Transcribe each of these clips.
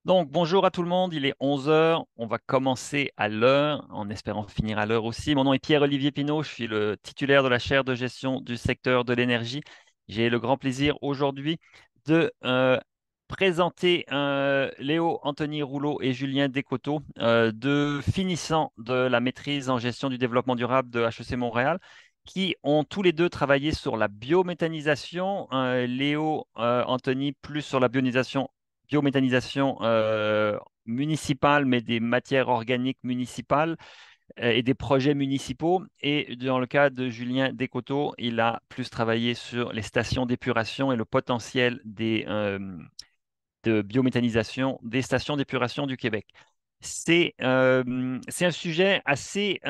Donc, bonjour à tout le monde, il est 11 heures. On va commencer à l'heure, en espérant finir à l'heure aussi. Mon nom est Pierre-Olivier Pinault, je suis le titulaire de la chaire de gestion du secteur de l'énergie. J'ai le grand plaisir aujourd'hui de présenter Léo Anthony Rouleau et Julien Descoteaux, deux finissants de la maîtrise en gestion du développement durable de HEC Montréal, qui ont tous les deux travaillé sur la biométhanisation. Léo Anthony plus sur la biométhanisation municipale, mais des matières organiques municipales et des projets municipaux. Et dans le cas de Julien Descoteaux, il a plus travaillé sur les stations d'épuration et le potentiel de biométhanisation des stations d'épuration du Québec. C'est un sujet assez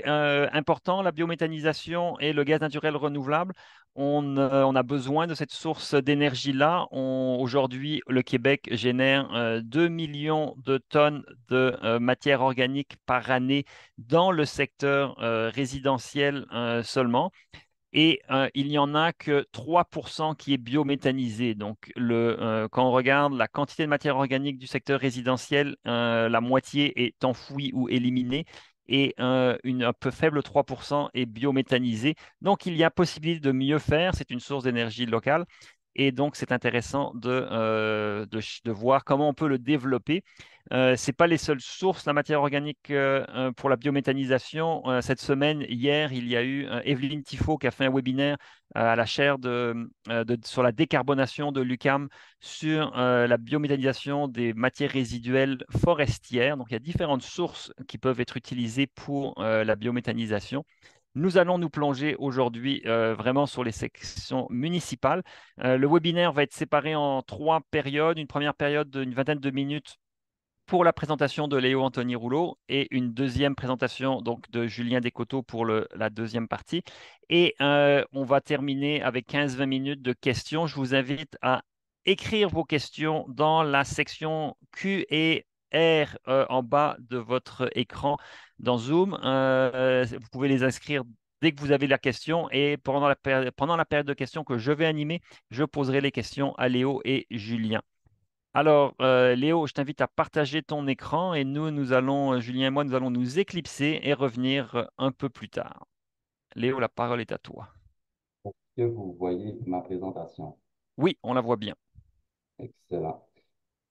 important, la biométhanisation et le gaz naturel renouvelable. On a besoin de cette source d'énergie-là. Aujourd'hui, le Québec génère 2 millions de tonnes de matière organique par année dans le secteur résidentiel seulement. Et il n'y en a que 3% qui est biométhanisé. Donc, quand on regarde la quantité de matière organique du secteur résidentiel, la moitié est enfouie ou éliminée et un peu faible 3% est biométhanisé. Donc, il y a possibilité de mieux faire. C'est une source d'énergie locale. Et donc, c'est intéressant de voir comment on peut le développer. Ce n'est pas les seules sources, la matière organique pour la biométhanisation. Cette semaine, hier, il y a eu Evelyne Tifo qui a fait un webinaire à la chaire sur la décarbonation de l'UQAM sur la biométhanisation des matières résiduelles forestières. Donc, il y a différentes sources qui peuvent être utilisées pour la biométhanisation. Nous allons nous plonger aujourd'hui vraiment sur les sections municipales. Le webinaire va être séparé en trois périodes. Une première période d'une vingtaine de minutes pour la présentation de Léo Anthony Rouleau et une deuxième présentation donc de Julien Descoteaux pour la deuxième partie. Et on va terminer avec 15-20 minutes de questions. Je vous invite à écrire vos questions dans la section Q et R en bas de votre écran dans Zoom. Vous pouvez les inscrire dès que vous avez la question et pendant la période de questions que je vais animer, je poserai les questions à Léo et Julien. Alors, Léo, je t'invite à partager ton écran et nous allons, Julien et moi, nous allons nous éclipser et revenir un peu plus tard. Léo, la parole est à toi. Que vous voyez ma présentation. Oui, on la voit bien. Excellent.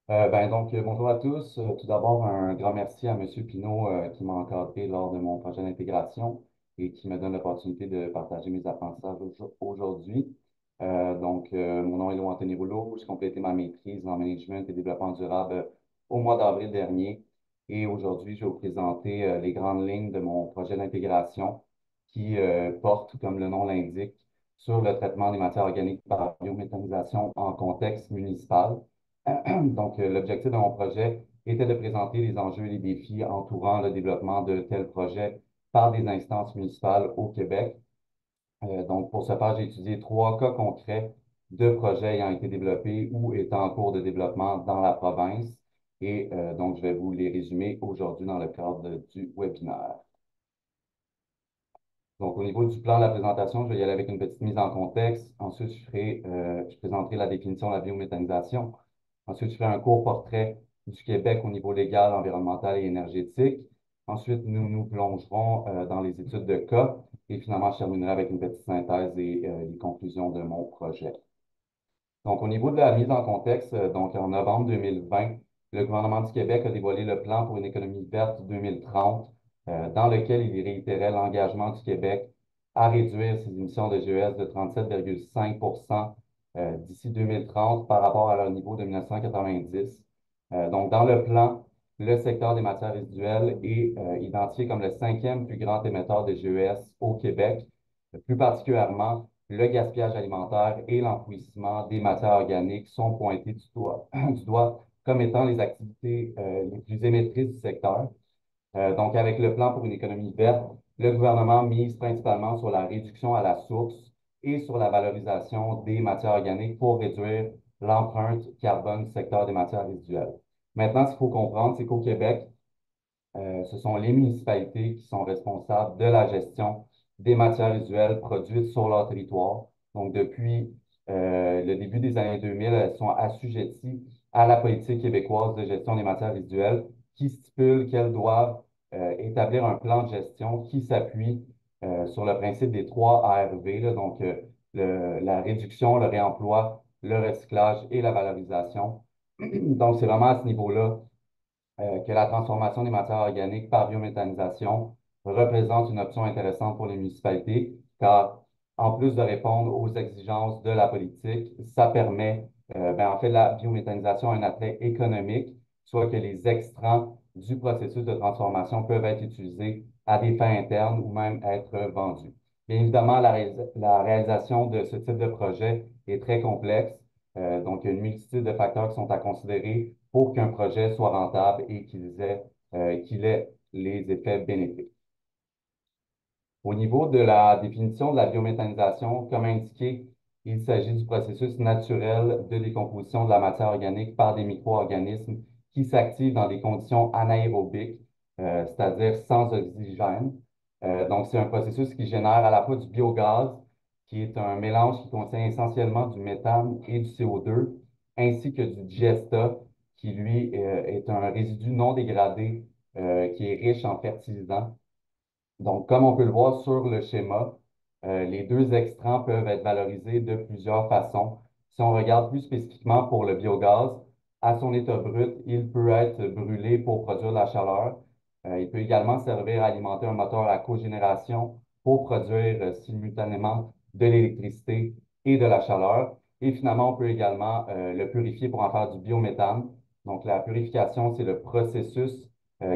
Bonjour à tous. Tout d'abord, un grand merci à M. Pinault qui m'a encadré lors de mon projet d'intégration et qui me donne l'opportunité de partager mes apprentissages aujourd'hui. Mon nom est Léo Anthony Rouleau. J'ai complété ma maîtrise en management et développement durable au mois d'avril dernier. Et aujourd'hui, je vais vous présenter les grandes lignes de mon projet d'intégration qui porte, comme le nom l'indique, sur le traitement des matières organiques par biométhanisation en contexte municipal. L'objectif de mon projet était de présenter les enjeux et les défis entourant le développement de tels projets par des instances municipales au Québec. Pour ce faire, j'ai étudié trois cas concrets de projets ayant été développés ou étant en cours de développement dans la province. Je vais vous les résumer aujourd'hui dans le cadre du webinaire. Donc, au niveau du plan de la présentation, je vais y aller avec une petite mise en contexte. Ensuite, je présenterai la définition de la biométhanisation. Ensuite, je ferai un court portrait du Québec au niveau légal, environnemental et énergétique. Ensuite, nous nous plongerons dans les études de cas. Et finalement, je terminerai avec une petite synthèse et les conclusions de mon projet. Donc, au niveau de la mise en contexte, en novembre 2020, le gouvernement du Québec a dévoilé le plan pour une économie verte 2030, dans lequel il réitérait l'engagement du Québec à réduire ses émissions de GES de 37,5 d'ici 2030 par rapport à leur niveau de 1990. Dans le plan, le secteur des matières résiduelles est identifié comme le cinquième plus grand émetteur de GES au Québec. Plus particulièrement, le gaspillage alimentaire et l'enfouissement des matières organiques sont pointés du doigt comme étant les activités les plus émettrices du secteur. Avec le plan pour une économie verte, le gouvernement mise principalement sur la réduction à la source et sur la valorisation des matières organiques pour réduire l'empreinte carbone du secteur des matières résiduelles. Maintenant, ce qu'il faut comprendre, c'est qu'au Québec, ce sont les municipalités qui sont responsables de la gestion des matières résiduelles produites sur leur territoire. Donc, depuis le début des années 2000, elles sont assujetties à la politique québécoise de gestion des matières résiduelles qui stipule qu'elles doivent établir un plan de gestion qui s'appuie sur le principe des trois ARV, là, donc la réduction, le réemploi, le recyclage et la valorisation. Donc, c'est vraiment à ce niveau-là que la transformation des matières organiques par biométhanisation représente une option intéressante pour les municipalités, car en plus de répondre aux exigences de la politique, ça permet, en fait, la biométhanisation a un attrait économique, soit que les extrants du processus de transformation peuvent être utilisés à des fins internes ou même être vendus. Bien évidemment, la réalisation de ce type de projet est très complexe. Donc, il y a une multitude de facteurs qui sont à considérer pour qu'un projet soit rentable et qu'il ait les effets bénéfiques. Au niveau de la définition de la biométhanisation, comme indiqué, il s'agit du processus naturel de décomposition de la matière organique par des micro-organismes qui s'activent dans des conditions anaérobiques, c'est-à-dire sans oxygène. Donc, c'est un processus qui génère à la fois du biogaz, qui est un mélange qui contient essentiellement du méthane et du CO2, ainsi que du digesta, qui lui est un résidu non dégradé qui est riche en fertilisants. Donc, comme on peut le voir sur le schéma, les deux extrants peuvent être valorisés de plusieurs façons. Si on regarde plus spécifiquement pour le biogaz, à son état brut, il peut être brûlé pour produire de la chaleur. Il peut également servir à alimenter un moteur à cogénération pour produire simultanément de l'électricité et de la chaleur. Et finalement, on peut également le purifier pour en faire du biométhane. Donc, la purification, c'est le processus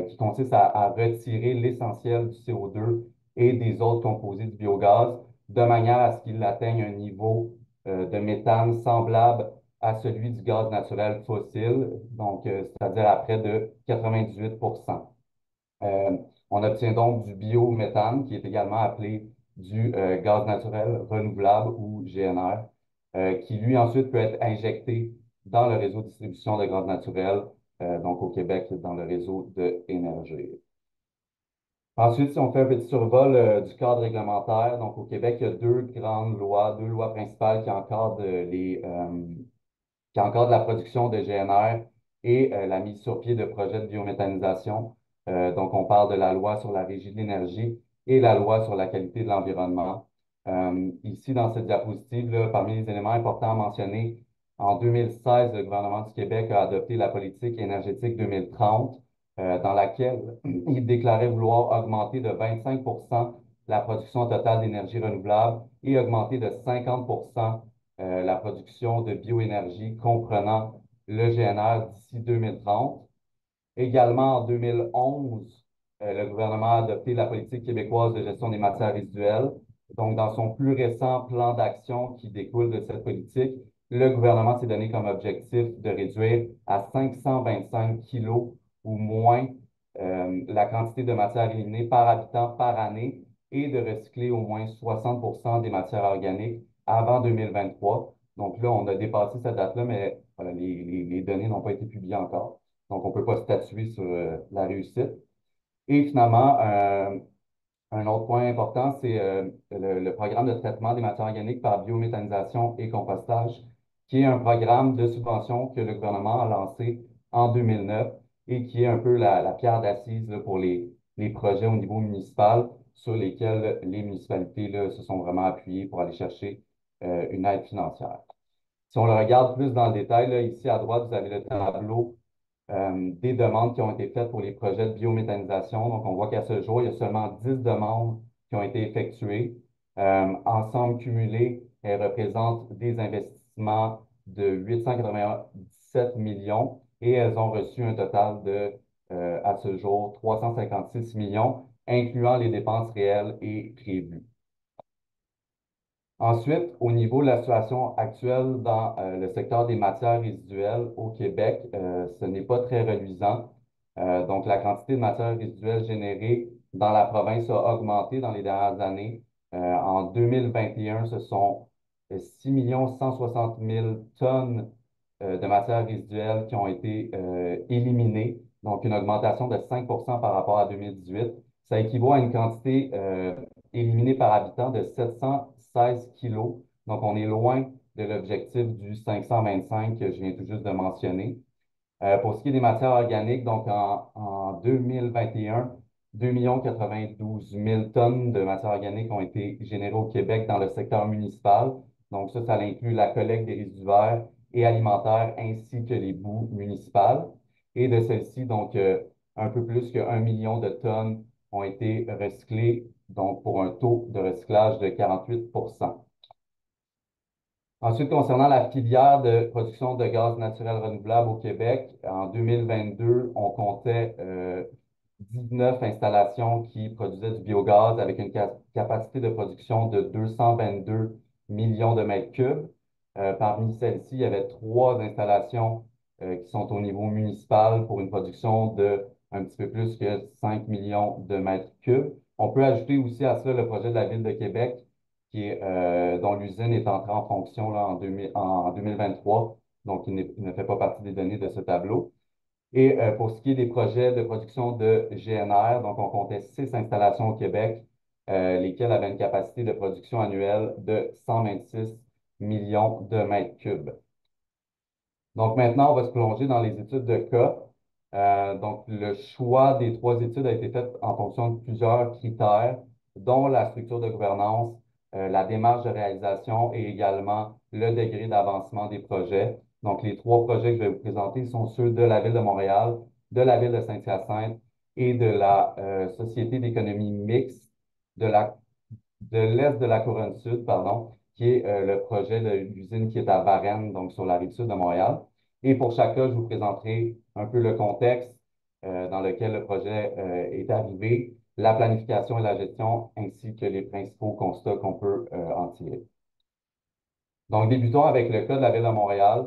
qui consiste à retirer l'essentiel du CO2 et des autres composés du biogaz de manière à ce qu'il atteigne un niveau de méthane semblable à celui du gaz naturel fossile, donc c'est-à-dire à près de 98 euh, On obtient donc du biométhane, qui est également appelé du gaz naturel renouvelable ou GNR, qui lui ensuite peut être injecté dans le réseau de distribution de gaz naturel, donc au Québec, dans le réseau de Énergie. Ensuite, si on fait un petit survol du cadre réglementaire, donc au Québec, il y a deux lois principales qui encadre la production de GNR et la mise sur pied de projets de biométhanisation. Donc, on parle de la loi sur la régie de l'énergie et la loi sur la qualité de l'environnement. Ici, dans cette diapositive, là, parmi les éléments importants à mentionner, en 2016, le gouvernement du Québec a adopté la politique énergétique 2030, dans laquelle il déclarait vouloir augmenter de 25 la production totale d'énergie renouvelable et augmenter de 50 la production de bioénergie comprenant le GNR d'ici 2030. Également, en 2011, le gouvernement a adopté la politique québécoise de gestion des matières résiduelles. Donc, dans son plus récent plan d'action qui découle de cette politique, le gouvernement s'est donné comme objectif de réduire à 525 kilos ou moins la quantité de matière éliminée par habitant par année et de recycler au moins 60 des matières organiques avant 2023. Donc là, on a dépassé cette date-là, mais les données n'ont pas été publiées encore. Donc, on ne peut pas statuer sur la réussite. Et finalement, un autre point important, c'est le programme de traitement des matières organiques par biométhanisation et compostage, qui est un programme de subvention que le gouvernement a lancé en 2009 et qui est un peu la pierre d'assise là, pour les projets au niveau municipal sur lesquels les municipalités là, se sont vraiment appuyées pour aller chercher une aide financière. Si on le regarde plus dans le détail, là, ici à droite, vous avez le tableau des demandes qui ont été faites pour les projets de biométhanisation. Donc, on voit qu'à ce jour, il y a seulement 10 demandes qui ont été effectuées. Ensemble cumulés, elles représentent des investissements de 897 millions et elles ont reçu un total de, à ce jour, 356 millions, incluant les dépenses réelles et prévues. Ensuite, au niveau de la situation actuelle dans le secteur des matières résiduelles au Québec, ce n'est pas très reluisant. Donc, la quantité de matières résiduelles générées dans la province a augmenté dans les dernières années. En 2021, ce sont 6 160 000 tonnes de matières résiduelles qui ont été éliminées, donc une augmentation de 5 par rapport à 2018. Ça équivaut à une quantité éliminée par habitant de 716 kilos. Donc, on est loin de l'objectif du 525 que je viens tout juste de mentionner. Pour ce qui est des matières organiques, donc en 2021, 2 92 000 tonnes de matières organiques ont été générées au Québec dans le secteur municipal. Donc ça inclut la collecte des résidus verts et alimentaires ainsi que les boues municipales. Et de celles-ci, donc un peu plus que 1 million de tonnes ont été recyclées, donc pour un taux de recyclage de 48. Ensuite, concernant la filière de production de gaz naturel renouvelable au Québec, en 2022, on comptait 19 installations qui produisaient du biogaz avec une capacité de production de 222 millions de mètres cubes. Parmi celles-ci, il y avait trois installations qui sont au niveau municipal pour une production de un petit peu plus que 5 millions de mètres cubes. On peut ajouter aussi à cela le projet de la Ville de Québec dont l'usine est entrée en fonction là, en 2023. Donc, il ne fait pas partie des données de ce tableau. Et pour ce qui est des projets de production de GNR, donc on comptait six installations au Québec, lesquelles avaient une capacité de production annuelle de 126 millions de mètres cubes. Donc maintenant, on va se plonger dans les études de cas. Donc le choix des trois études a été fait en fonction de plusieurs critères, dont la structure de gouvernance, la démarche de réalisation et également le degré d'avancement des projets. Donc les trois projets que je vais vous présenter sont ceux de la Ville de Montréal, de la Ville de Saint-Hyacinthe et de la Société d'économie mixte de l'Est de la Couronne Sud, pardon, qui est le projet de l'usine qui est à Varennes, donc sur la rive sud de Montréal. Et pour chaque cas, je vous présenterai un peu le contexte dans lequel le projet est arrivé, la planification et la gestion, ainsi que les principaux constats qu'on peut en tirer. Donc, débutons avec le cas de la Ville de Montréal.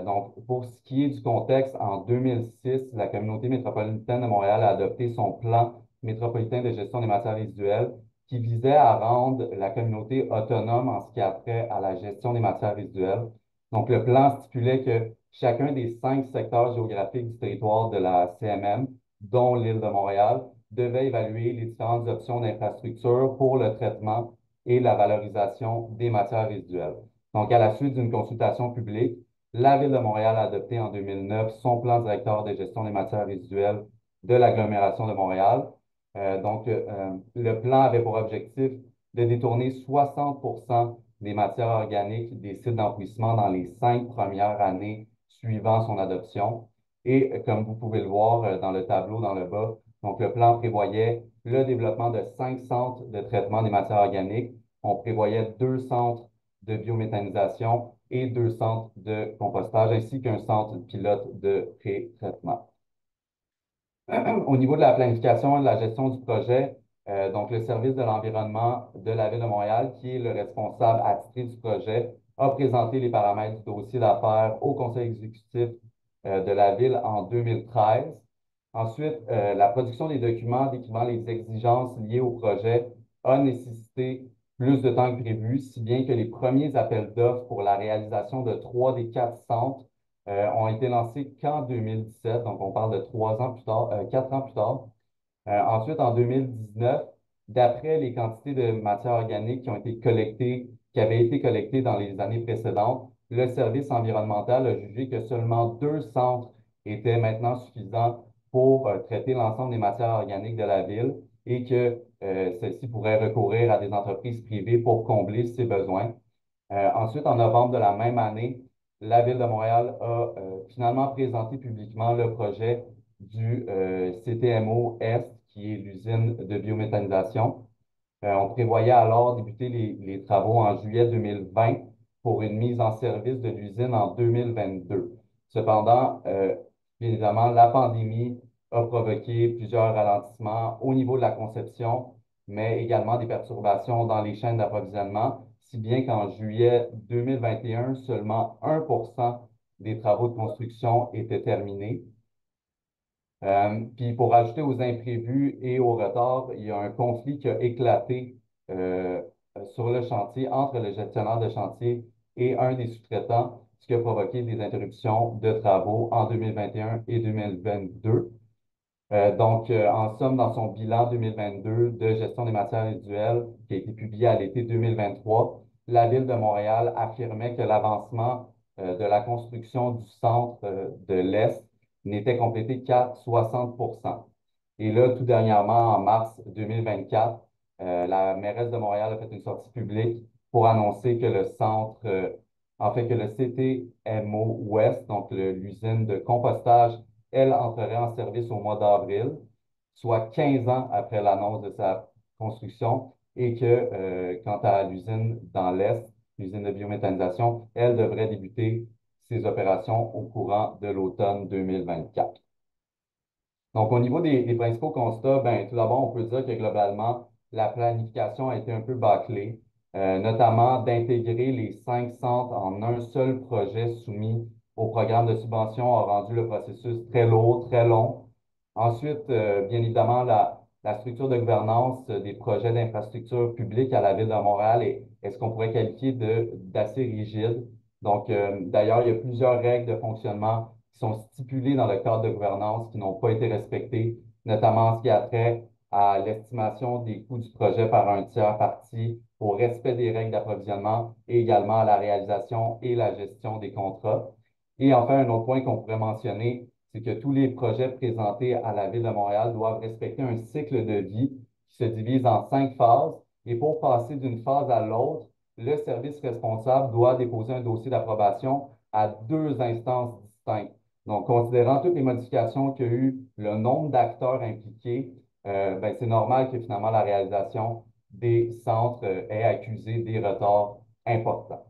Donc, pour ce qui est du contexte, en 2006, la communauté métropolitaine de Montréal a adopté son plan métropolitain de gestion des matières résiduelles qui visait à rendre la communauté autonome en ce qui a trait à la gestion des matières résiduelles. Donc, le plan stipulait que chacun des 5 secteurs géographiques du territoire de la CMM, dont l'île de Montréal, devait évaluer les différentes options d'infrastructure pour le traitement et la valorisation des matières résiduelles. Donc, à la suite d'une consultation publique, la Ville de Montréal a adopté en 2009 son plan directeur de gestion des matières résiduelles de l'agglomération de Montréal. Le plan avait pour objectif de détourner 60 des matières organiques des sites d'enfouissement dans les 5 premières années suivant son adoption. Et comme vous pouvez le voir dans le tableau dans le bas, donc le plan prévoyait le développement de 5 centres de traitement des matières organiques. On prévoyait 2 centres de biométhanisation et 2 centres de compostage, ainsi qu'un centre pilote de pré-traitement. Au niveau de la planification et de la gestion du projet, donc le service de l'environnement de la Ville de Montréal, qui est le responsable attitré du projet, a présenté les paramètres du dossier d'affaires au conseil exécutif de la Ville en 2013. Ensuite, la production des documents décrivant les exigences liées au projet a nécessité plus de temps que prévu, si bien que les premiers appels d'offres pour la réalisation de 3 des 4 centres ont été lancés qu'en 2017, donc on parle de 3 ans plus tard, 4 ans plus tard. Ensuite, en 2019, d'après les quantités de matières organiques qui avaient été collectées dans les années précédentes, le service environnemental a jugé que seulement 2 centres étaient maintenant suffisants pour traiter l'ensemble des matières organiques de la ville et que celles-ci pourraient recourir à des entreprises privées pour combler ces besoins. Ensuite, en novembre de la même année, la Ville de Montréal a finalement présenté publiquement le projet du CTMO Est, qui est l'usine de biométhanisation. On prévoyait alors débuter les travaux en juillet 2020 pour une mise en service de l'usine en 2022. Cependant, bien évidemment, la pandémie a provoqué plusieurs ralentissements au niveau de la conception, mais également des perturbations dans les chaînes d'approvisionnement, si bien qu'en juillet 2021, seulement 1% des travaux de construction étaient terminés. Puis pour ajouter aux imprévus et aux retards, il y a un conflit qui a éclaté euh, sur le chantier entre le gestionnaire de chantier et un des sous-traitants, ce qui a provoqué des interruptions de travaux en 2021 et 2022. En somme, dans son bilan 2022 de gestion des matières résiduelles qui a été publié à l'été 2023, la Ville de Montréal affirmait que l'avancement de la construction du centre de l'Est n'était complété qu'à 60%. Et là, tout dernièrement, en mars 2024, la mairesse de Montréal a fait une sortie publique pour annoncer que le centre, en fait, que le CTMO Ouest, donc l'usine de compostage, elle entrerait en service au mois d'avril, soit 15 ans après l'annonce de sa construction, et que quant à l'usine dans l'Est, l'usine de biométhanisation, elle devrait débuter ses opérations au courant de l'automne 2024. Donc, au niveau des principaux constats, ben, tout d'abord, on peut dire que globalement, la planification a été un peu bâclée, notamment d'intégrer les 5 centres en un seul projet soumis au programme de subvention a rendu le processus très lourd, très long. Ensuite, bien évidemment, la structure de gouvernance des projets d'infrastructure publique à la Ville de Montréal est ce qu'on pourrait qualifier d'assez rigide. Donc, d'ailleurs, il y a plusieurs règles de fonctionnement qui sont stipulées dans le cadre de gouvernance qui n'ont pas été respectées, notamment en ce qui a trait à l'estimation des coûts du projet par un tiers parti, au respect des règles d'approvisionnement et également à la réalisation et la gestion des contrats. Et enfin, un autre point qu'on pourrait mentionner, c'est que tous les projets présentés à la Ville de Montréal doivent respecter un cycle de vie qui se divise en 5 phases. Et pour passer d'une phase à l'autre, le service responsable doit déposer un dossier d'approbation à 2 instances distinctes. Donc, considérant toutes les modifications qu'il y a eu, le nombre d'acteurs impliqués, ben, c'est normal que finalement la réalisation des centres ait accusé des retards importants.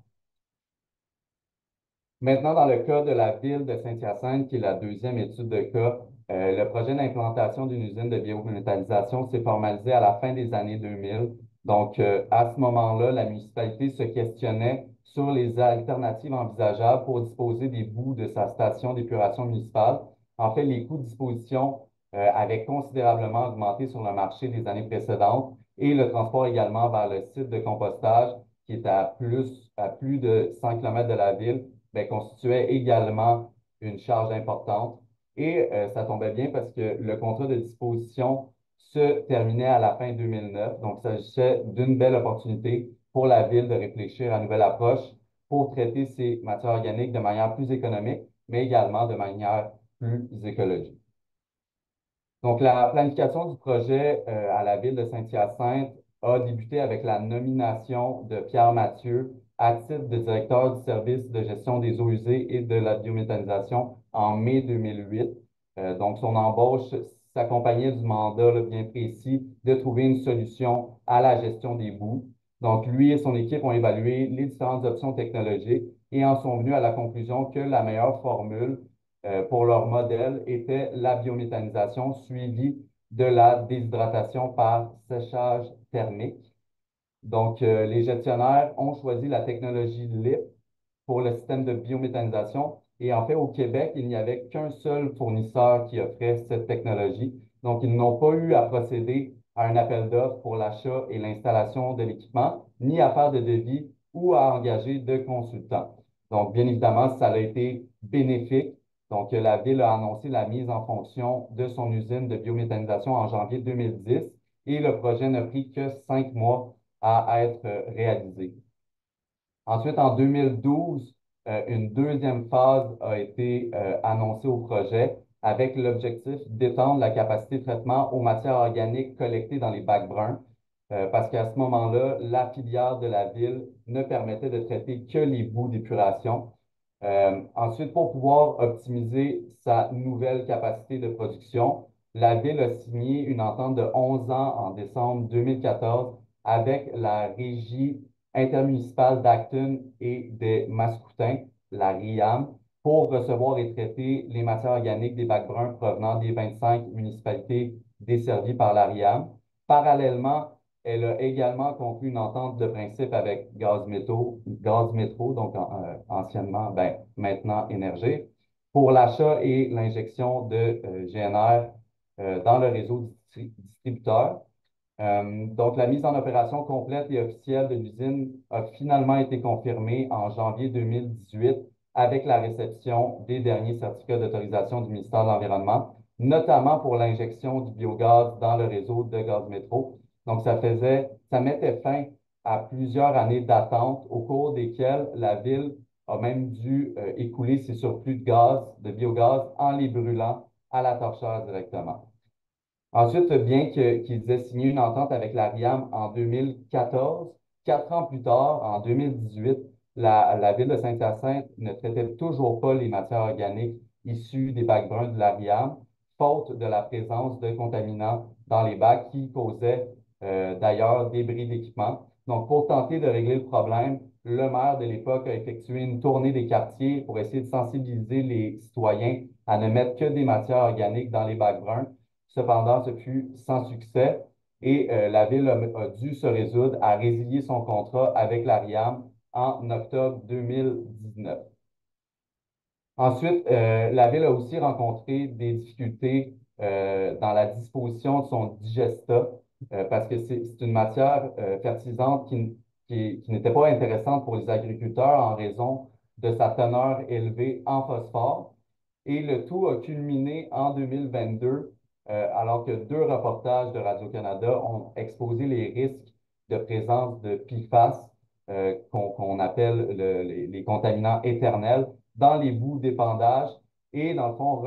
Maintenant, dans le cas de la ville de Saint-Hyacinthe, qui est la deuxième étude de cas, le projet d'implantation d'une usine de biométhanisation s'est formalisé à la fin des années 2000. Donc, à ce moment-là, la municipalité se questionnait sur les alternatives envisageables pour disposer des bouts de sa station d'épuration municipale. En fait, les coûts de disposition avaient considérablement augmenté sur le marché des années précédentes et le transport également vers le site de compostage, qui est à plus de 100 km de la ville, ben, constituait également une charge importante. Et ça tombait bien parce que le contrat de disposition se terminait à la fin 2009. Donc, il s'agissait d'une belle opportunité pour la ville de réfléchir à une nouvelle approche pour traiter ces matières organiques de manière plus économique, mais également de manière plus écologique. Donc, la planification du projet à la ville de Saint-Hyacinthe a débuté avec la nomination de Pierre Mathieu à titre de directeur du service de gestion des eaux usées et de la biométhanisation en mai 2008. Donc, son embauche s'accompagnait du mandat là, bien précis de trouver une solution à la gestion des boues. Donc, lui et son équipe ont évalué les différentes options technologiques et en sont venus à la conclusion que la meilleure formule pour leur modèle était la biométhanisation suivie de la déshydratation par séchage thermique. Donc, les gestionnaires ont choisi la technologie LIP pour le système de biométhanisation. Et en fait, au Québec, il n'y avait qu'un seul fournisseur qui offrait cette technologie. Donc, ils n'ont pas eu à procéder à un appel d'offres pour l'achat et l'installation de l'équipement, ni à faire de devis ou à engager de consultants. Donc, bien évidemment, ça a été bénéfique. Donc, la Ville a annoncé la mise en fonction de son usine de biométhanisation en janvier 2010 et le projet n'a pris que 5 mois à être réalisé. Ensuite, en 2012, une deuxième phase a été annoncée au projet avec l'objectif d'étendre la capacité de traitement aux matières organiques collectées dans les bacs bruns, parce qu'à ce moment-là, la filière de la ville ne permettait de traiter que les bouts d'épuration. Ensuite, pour pouvoir optimiser sa nouvelle capacité de production, la ville a signé une entente de 11 ans en décembre 2014 avec la Régie intermunicipale d'Acton et des Mascoutins, la RIAM, pour recevoir et traiter les matières organiques des bacs bruns provenant des 25 municipalités desservies par la RIAM. Parallèlement, elle a également conclu une entente de principe avec Gaz Métro, donc anciennement, ben, maintenant Énergie, pour l'achat et l'injection de GNR dans le réseau distributeur. Donc, la mise en opération complète et officielle de l'usine a finalement été confirmée en janvier 2018 avec la réception des derniers certificats d'autorisation du ministère de l'Environnement, notamment pour l'injection du biogaz dans le réseau de Gaz Métro. Donc, ça mettait fin à plusieurs années d'attente, au cours desquelles la ville a même dû écouler ses surplus de gaz, de biogaz, en les brûlant à la torchère directement. Ensuite, bien qu'ils aient signé une entente avec la RIAM en 2014, 4 ans plus tard, en 2018, la ville de Saint-Hyacinthe ne traitait toujours pas les matières organiques issues des bacs bruns de la RIAM, faute de la présence de contaminants dans les bacs qui causaient d'ailleurs débris d'équipement. Donc, pour tenter de régler le problème, le maire de l'époque a effectué une tournée des quartiers pour essayer de sensibiliser les citoyens à ne mettre que des matières organiques dans les bacs bruns. Cependant, ce fut sans succès et la ville a dû se résoudre à résilier son contrat avec l'ARIAM en octobre 2019. Ensuite, la ville a aussi rencontré des difficultés dans la disposition de son digesta parce que c'est une matière fertilisante qui n'était pas intéressante pour les agriculteurs en raison de sa teneur élevée en phosphore. Et le tout a culminé en 2022, alors que 2 reportages de Radio-Canada ont exposé les risques de présence de PFAS, qu'on appelle les contaminants éternels, dans les boues d'épandage. Et dans le fond,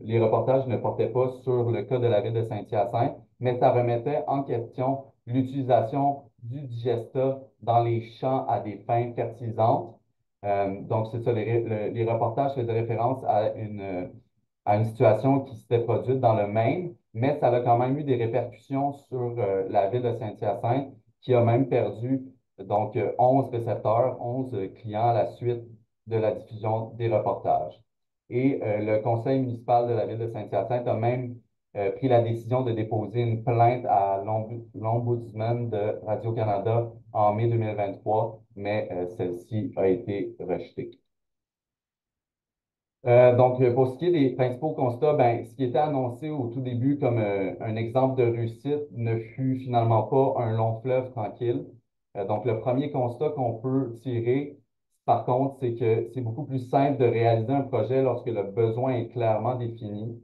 les reportages ne portaient pas sur le cas de la ville de Saint-Hyacinthe, mais ça remettait en question l'utilisation du digesta dans les champs à des fins fertilisantes. Donc, c'est ça, les reportages faisaient référence à une situation qui s'était produite dans le Maine, mais ça a quand même eu des répercussions sur la ville de Saint-Hyacinthe, qui a même perdu donc 11 récepteurs, 11 clients à la suite de la diffusion des reportages. Et le conseil municipal de la ville de Saint-Hyacinthe a même pris la décision de déposer une plainte à l'Ombudsman de Radio-Canada en mai 2023, mais celle-ci a été rejetée. Pour ce qui est des principaux constats, ben, ce qui était annoncé au tout début comme un exemple de réussite ne fut finalement pas un long fleuve tranquille. Donc, le premier constat qu'on peut tirer, par contre, c'est que c'est beaucoup plus simple de réaliser un projet lorsque le besoin est clairement défini.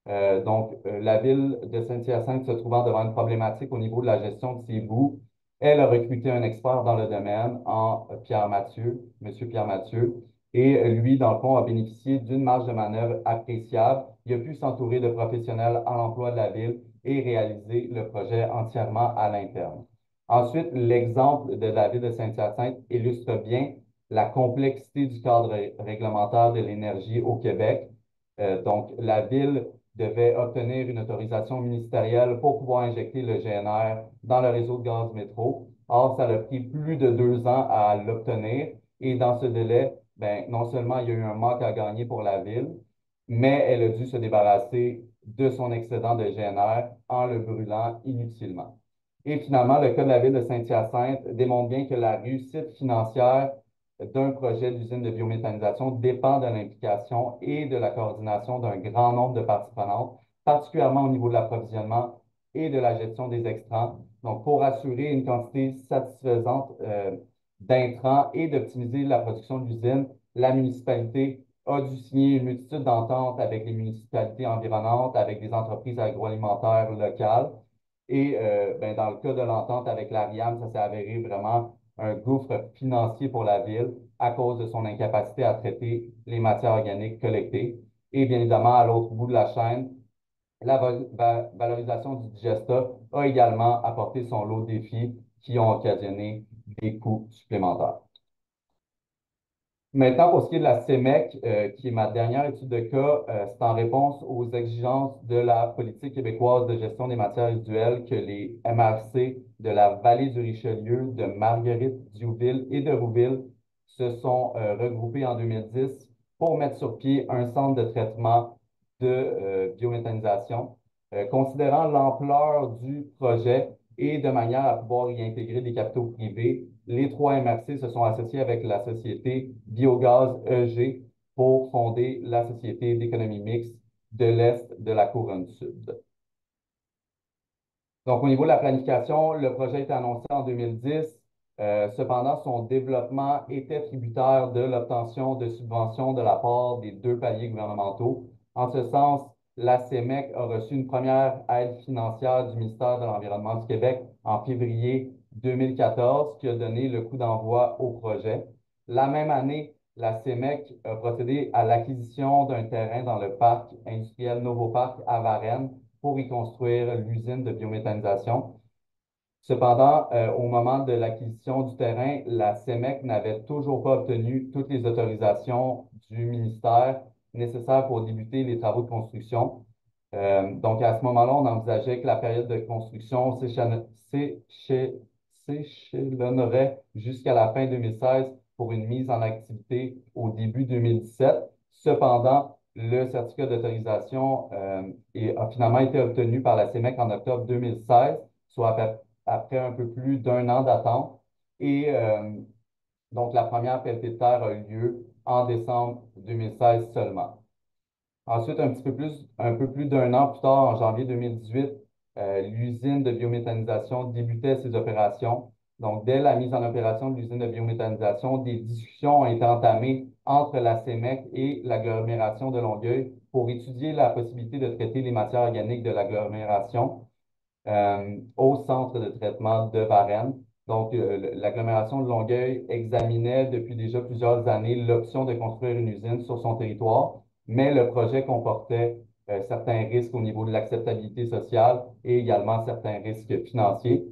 La ville de Saint-Hyacinthe se trouvant devant une problématique au niveau de la gestion de ses boues, elle a recruté un expert dans le domaine en Pierre Mathieu, Monsieur Pierre Mathieu, et lui, dans le fond, a bénéficié d'une marge de manœuvre appréciable. Il a pu s'entourer de professionnels en emploi de la ville et réaliser le projet entièrement à l'interne. Ensuite, l'exemple de la ville de Saint-Hyacinthe illustre bien la complexité du cadre réglementaire de l'énergie au Québec. La ville devait obtenir une autorisation ministérielle pour pouvoir injecter le GNR dans le réseau de gaz métro. Or, ça a pris plus de 2 ans à l'obtenir et dans ce délai, ben, non seulement il y a eu un manque à gagner pour la ville, mais elle a dû se débarrasser de son excédent de GNR en le brûlant inutilement. Et finalement, le cas de la ville de Saint-Hyacinthe démontre bien que la réussite financière d'un projet d'usine de biométhanisation dépend de l'implication et de la coordination d'un grand nombre de parties prenantes, particulièrement au niveau de l'approvisionnement et de la gestion des extrants. Donc, pour assurer une quantité satisfaisante d'intrants et d'optimiser la production de l'usine, la municipalité a dû signer une multitude d'ententes avec les municipalités environnantes, avec des entreprises agroalimentaires locales. Et ben, dans le cas de l'entente avec l'ARIAM, ça s'est avéré vraiment un gouffre financier pour la ville à cause de son incapacité à traiter les matières organiques collectées. Et bien évidemment, à l'autre bout de la chaîne, la valorisation du digesta a également apporté son lot de défis qui ont occasionné des coûts supplémentaires. Maintenant, pour ce qui est de la CEMEC, qui est ma dernière étude de cas, c'est en réponse aux exigences de la politique québécoise de gestion des matières résiduelles que les MRC de la vallée du Richelieu, de Marguerite, Diouville et de Rouville se sont regroupés en 2010 pour mettre sur pied un centre de traitement de biométhanisation. Considérant l'ampleur du projet et de manière à pouvoir y intégrer des capitaux privés, les 3 MRC se sont associés avec la société Biogaz EG pour fonder la Société d'économie mixte de l'Est de la Couronne Sud. Donc, au niveau de la planification, le projet a été annoncé en 2010. Cependant, son développement était tributaire de l'obtention de subventions de la part des 2 paliers gouvernementaux. En ce sens, la CEMEC a reçu une première aide financière du ministère de l'Environnement du Québec en février 2014 qui a donné le coup d'envoi au projet. La même année, la CEMEC a procédé à l'acquisition d'un terrain dans le parc industriel Novoparc à Varennes pour y construire l'usine de biométhanisation. Cependant, au moment de l'acquisition du terrain, la CEMEC n'avait toujours pas obtenu toutes les autorisations du ministère nécessaires pour débuter les travaux de construction. Donc, à ce moment-là, on envisageait que la période de construction s'échelonnerait jusqu'à la fin 2016 pour une mise en activité au début 2017. Cependant, le certificat d'autorisation a finalement été obtenu par la CEMEC en octobre 2016, soit après un peu plus d'un an d'attente. Et donc, la première pelletée de terre a eu lieu en décembre 2016 seulement. Ensuite, un peu plus d'un an plus tard, en janvier 2018, l'usine de biométhanisation débutait ses opérations. Donc, dès la mise en opération de l'usine de biométhanisation, des discussions ont été entamées entre la CEMEC et l'agglomération de Longueuil pour étudier la possibilité de traiter les matières organiques de l'agglomération au centre de traitement de Varennes. Donc, l'agglomération de Longueuil examinait depuis déjà plusieurs années l'option de construire une usine sur son territoire, mais le projet comportait certains risques au niveau de l'acceptabilité sociale et également certains risques financiers.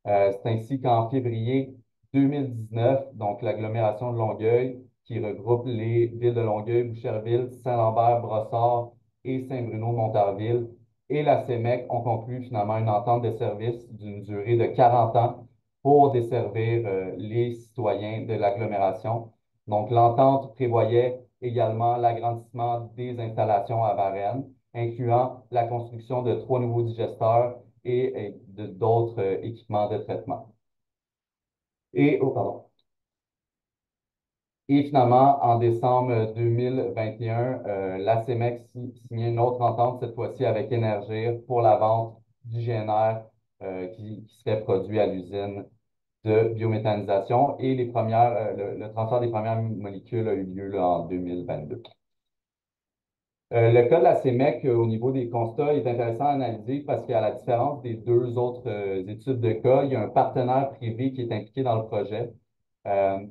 C'est ainsi qu'en février 2019, donc l'agglomération de Longueuil, qui regroupe les villes de Longueuil, Boucherville, Saint-Lambert, Brossard et Saint-Bruno-Montarville, et la CEMEC ont conclu finalement une entente de service d'une durée de 40 ans pour desservir les citoyens de l'agglomération. Donc, l'entente prévoyait également l'agrandissement des installations à Varennes, incluant la construction de 3 nouveaux digesteurs et d'autres équipements de traitement. Oh, pardon. Et finalement, en décembre 2021, la CEMEC signait une autre entente, cette fois-ci avec Énergir, pour la vente du GNR qui serait produit à l'usine de biométhanisation. Et le transfert des premières molécules a eu lieu là, en 2022. Le cas de la CEMEC au niveau des constats est intéressant à analyser parce qu'à la différence des deux autres études de cas, il y a un partenaire privé qui est impliqué dans le projet.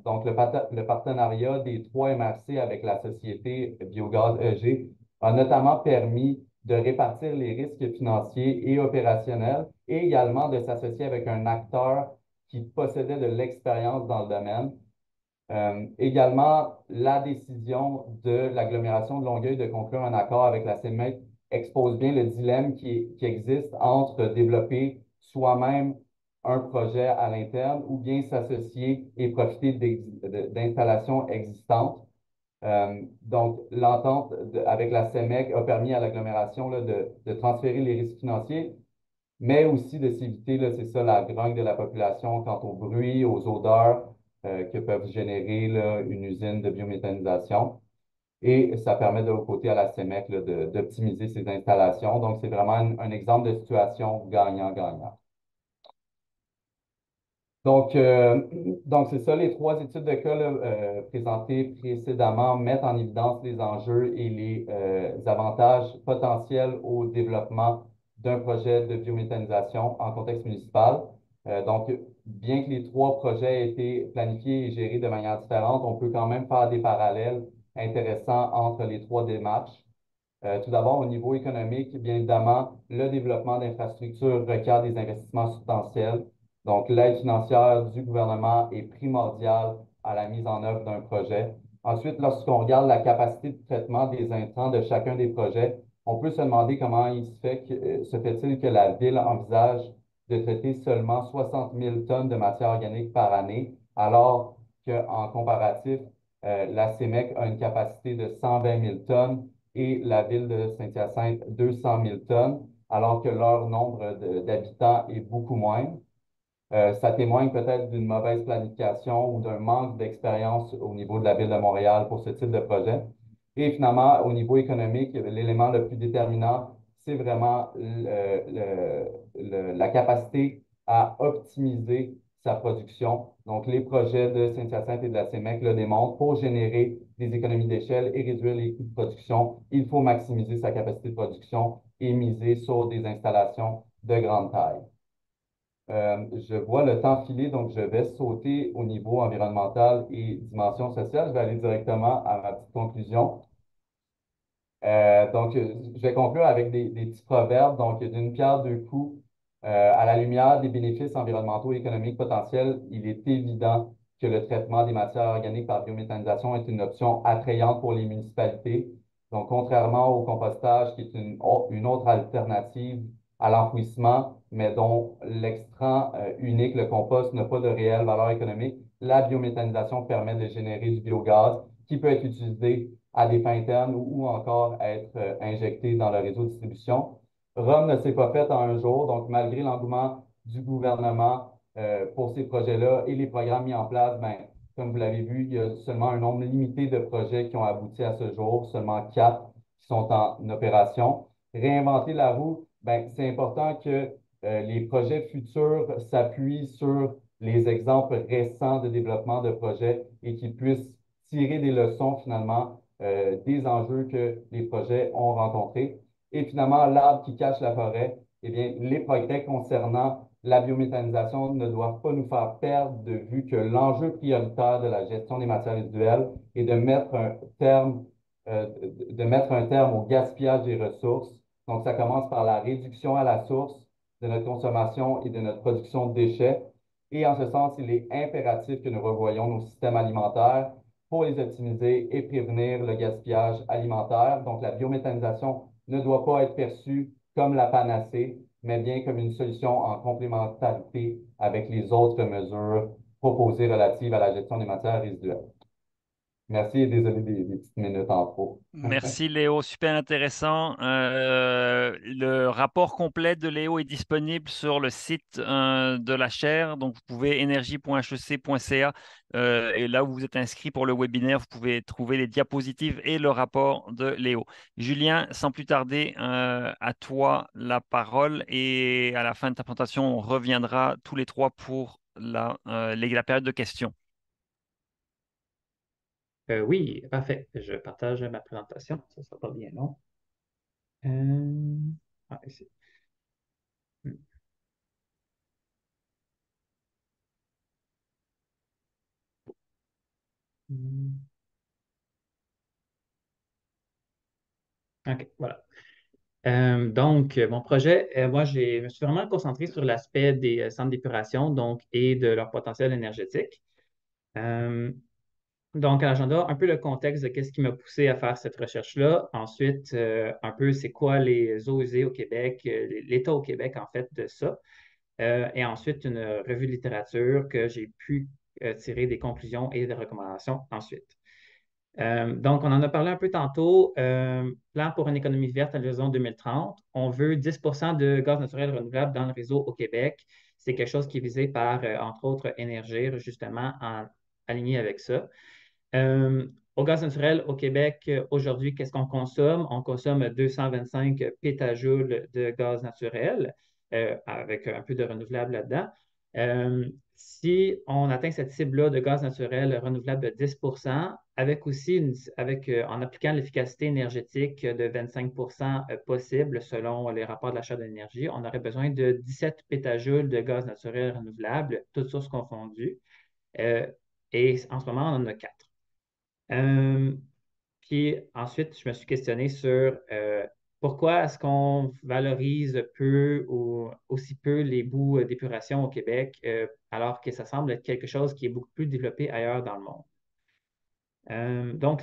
Donc, le partenariat des trois MRC avec la société Biogaz EG a notamment permis de répartir les risques financiers et opérationnels et également de s'associer avec un acteur qui possédait de l'expérience dans le domaine. Également, la décision de l'agglomération de Longueuil de conclure un accord avec la CEMEC expose bien le dilemme qui existe entre développer soi-même un projet à l'interne ou bien s'associer et profiter d'installations existantes. Donc, l'entente avec la CEMEC a permis à l'agglomération de transférer les risques financiers, mais aussi de s'éviter, là, c'est ça, la grogne de la population quant au bruit, aux odeurs que peuvent générer là, une usine de biométhanisation. Et ça permet de l'autre côté à la CEMEC là, d'optimiser ses installations. Donc, c'est vraiment un exemple de situation gagnant-gagnant. Donc, donc c'est ça, les trois études de cas là, présentées précédemment mettent en évidence les enjeux et les avantages potentiels au développement d'un projet de biométhanisation en contexte municipal. Donc, bien que les trois projets aient été planifiés et gérés de manière différente, on peut quand même faire des parallèles intéressants entre les trois démarches. Tout d'abord, au niveau économique, bien évidemment, le développement d'infrastructures requiert des investissements substantiels. Donc, l'aide financière du gouvernement est primordiale à la mise en œuvre d'un projet. Ensuite, lorsqu'on regarde la capacité de traitement des intrants de chacun des projets, on peut se demander comment se fait-il que la ville envisage de traiter seulement 60 000 tonnes de matière organique par année, alors qu'en comparatif, la CEMEC a une capacité de 120 000 tonnes et la ville de Saint-Hyacinthe 200 000 tonnes, alors que leur nombre d'habitants est beaucoup moindre. Ça témoigne peut-être d'une mauvaise planification ou d'un manque d'expérience au niveau de la ville de Montréal pour ce type de projet. Et finalement, au niveau économique, l'élément le plus déterminant, c'est vraiment la capacité à optimiser sa production. Donc, les projets de Saint-Hyacinthe et de la CEMEC le démontrent. Pour générer des économies d'échelle et réduire les coûts de production, il faut maximiser sa capacité de production et miser sur des installations de grande taille. Je vois le temps filer, donc je vais sauter au niveau environnemental et dimension sociale. Je vais aller directement à ma petite conclusion. Je vais conclure avec des petits proverbes. Donc, d'une pierre deux coups, à la lumière des bénéfices environnementaux et économiques potentiels, il est évident que le traitement des matières organiques par biométhanisation est une option attrayante pour les municipalités. Donc, contrairement au compostage, qui est une autre alternative à l'enfouissement, mais dont l'extrant unique, le compost, n'a pas de réelle valeur économique, la biométhanisation permet de générer du biogaz qui peut être utilisé à des fins internes ou encore être injecté dans le réseau de distribution. Rome ne s'est pas faite en un jour, donc malgré l'engouement du gouvernement pour ces projets-là et les programmes mis en place, ben, comme vous l'avez vu, il y a seulement un nombre limité de projets qui ont abouti à ce jour, seulement 4 qui sont en opération. Réinventer la roue, ben, c'est important que les projets futurs s'appuient sur les exemples récents de développement de projets et qu'ils puissent tirer des leçons finalement des enjeux que les projets ont rencontrés. Et finalement, l'arbre qui cache la forêt, eh bien, les progrès concernant la biométhanisation ne doivent pas nous faire perdre de vue que l'enjeu prioritaire de la gestion des matières résiduelles est de mettre un terme au gaspillage des ressources. Donc, ça commence par la réduction à la source de notre consommation et de notre production de déchets. Et en ce sens, il est impératif que nous revoyions nos systèmes alimentaires pour les optimiser et prévenir le gaspillage alimentaire. Donc, la biométhanisation ne doit pas être perçue comme la panacée, mais bien comme une solution en complémentarité avec les autres mesures proposées relatives à la gestion des matières résiduelles. Merci et désolé des petites minutes en trop. Merci Léo, super intéressant. Le rapport complet de Léo est disponible sur le site de la chaire, donc vous pouvez énergie.hec.ca et là où vous êtes inscrit pour le webinaire, vous pouvez trouver les diapositives et le rapport de Léo. Julien, sans plus tarder, à toi la parole et à la fin de ta présentation, on reviendra tous les trois pour la période de questions. Oui, parfait. Je partage ma présentation. Ça sera pas bien long. Euh, Ici. Hmm. OK, voilà. Mon projet, moi, je me suis vraiment concentré sur l'aspect des centres d'épuration et de leur potentiel énergétique. Euh, à l'agenda, un peu le contexte de qu'est-ce qui m'a poussé à faire cette recherche-là. Ensuite, un peu c'est quoi les eaux usées au Québec, l'état au Québec, en fait, de ça. Et ensuite, une revue de littérature que j'ai pu tirer des conclusions et des recommandations ensuite. On en a parlé un peu tantôt. Plan pour une économie verte à l'horizon 2030. On veut 10 de gaz naturel renouvelable dans le réseau au Québec. C'est quelque chose qui est visé par, entre autres, Énergir, justement, aligné avec ça. Au gaz naturel au Québec, aujourd'hui, qu'est-ce qu'on consomme? On consomme 225 pétajoules de gaz naturel, avec un peu de renouvelable là-dedans. Si on atteint cette cible-là de gaz naturel renouvelable de 10 avec aussi en appliquant l'efficacité énergétique de 25 possible selon les rapports de l'achat d'énergie, on aurait besoin de 17 pétajoules de gaz naturel renouvelable, toutes sources confondues. Euh, et en ce moment, on en a 4. Puis ensuite, je me suis questionné sur pourquoi est-ce qu'on valorise peu ou aussi peu les boues d'épuration au Québec, alors que ça semble être quelque chose qui est beaucoup plus développé ailleurs dans le monde.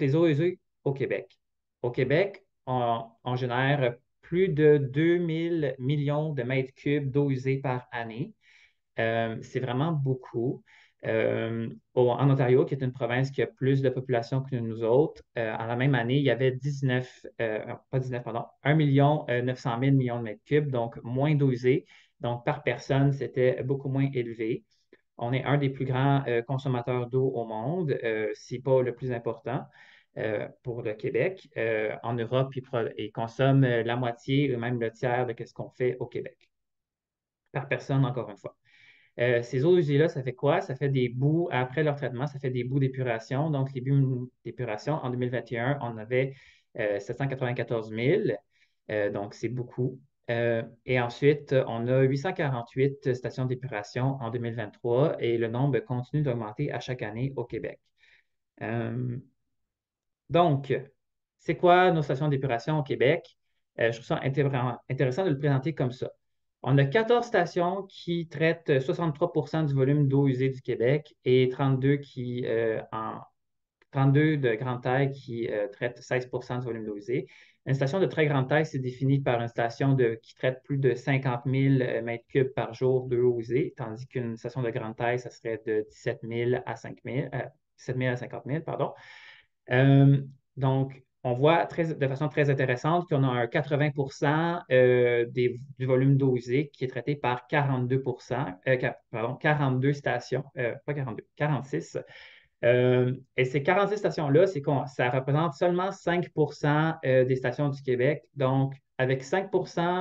Les eaux usées au Québec. Au Québec, on génère plus de 2000 millions de mètres cubes d'eau usée par année. C'est vraiment beaucoup. En Ontario, qui est une province qui a plus de population que nous autres, en la même année, il y avait 1 million 900 000 millions de mètres cubes, donc moins d'eau usée. Donc, par personne, c'était beaucoup moins élevé. On est un des plus grands consommateurs d'eau au monde, si pas le plus important pour le Québec. En Europe, ils consomment la moitié ou même le tiers de ce qu'on fait au Québec. Par personne, encore une fois. Ces eaux usées-là, ça fait quoi? Ça fait des boues, après leur traitement, ça fait des boues d'épuration. Donc, les boues d'épuration, en 2021, on avait 794 000. Donc, c'est beaucoup. Et ensuite, on a 848 stations d'épuration en 2023 et le nombre continue d'augmenter à chaque année au Québec. Euh, donc, c'est quoi nos stations d'épuration au Québec? Je trouve ça intéressant de le présenter comme ça. On a 14 stations qui traitent 63 du volume d'eau usée du Québec et 32 de grande taille qui traitent 16 du volume d'eau usée. Une station de très grande taille, c'est défini par une station qui traite plus de 50 000 mètres cubes par jour d'eau usée, tandis qu'une station de grande taille, ça serait de 17 000 à 5 000, 17 000 à 50 000, pardon. Euh, donc, on voit de façon très intéressante qu'on a un 80 du volume d'eau usée qui est traité par 42 pardon, 42 stations, pas 42, 46. Et ces 46 stations-là, ça représente seulement 5 des stations du Québec. Donc, avec 5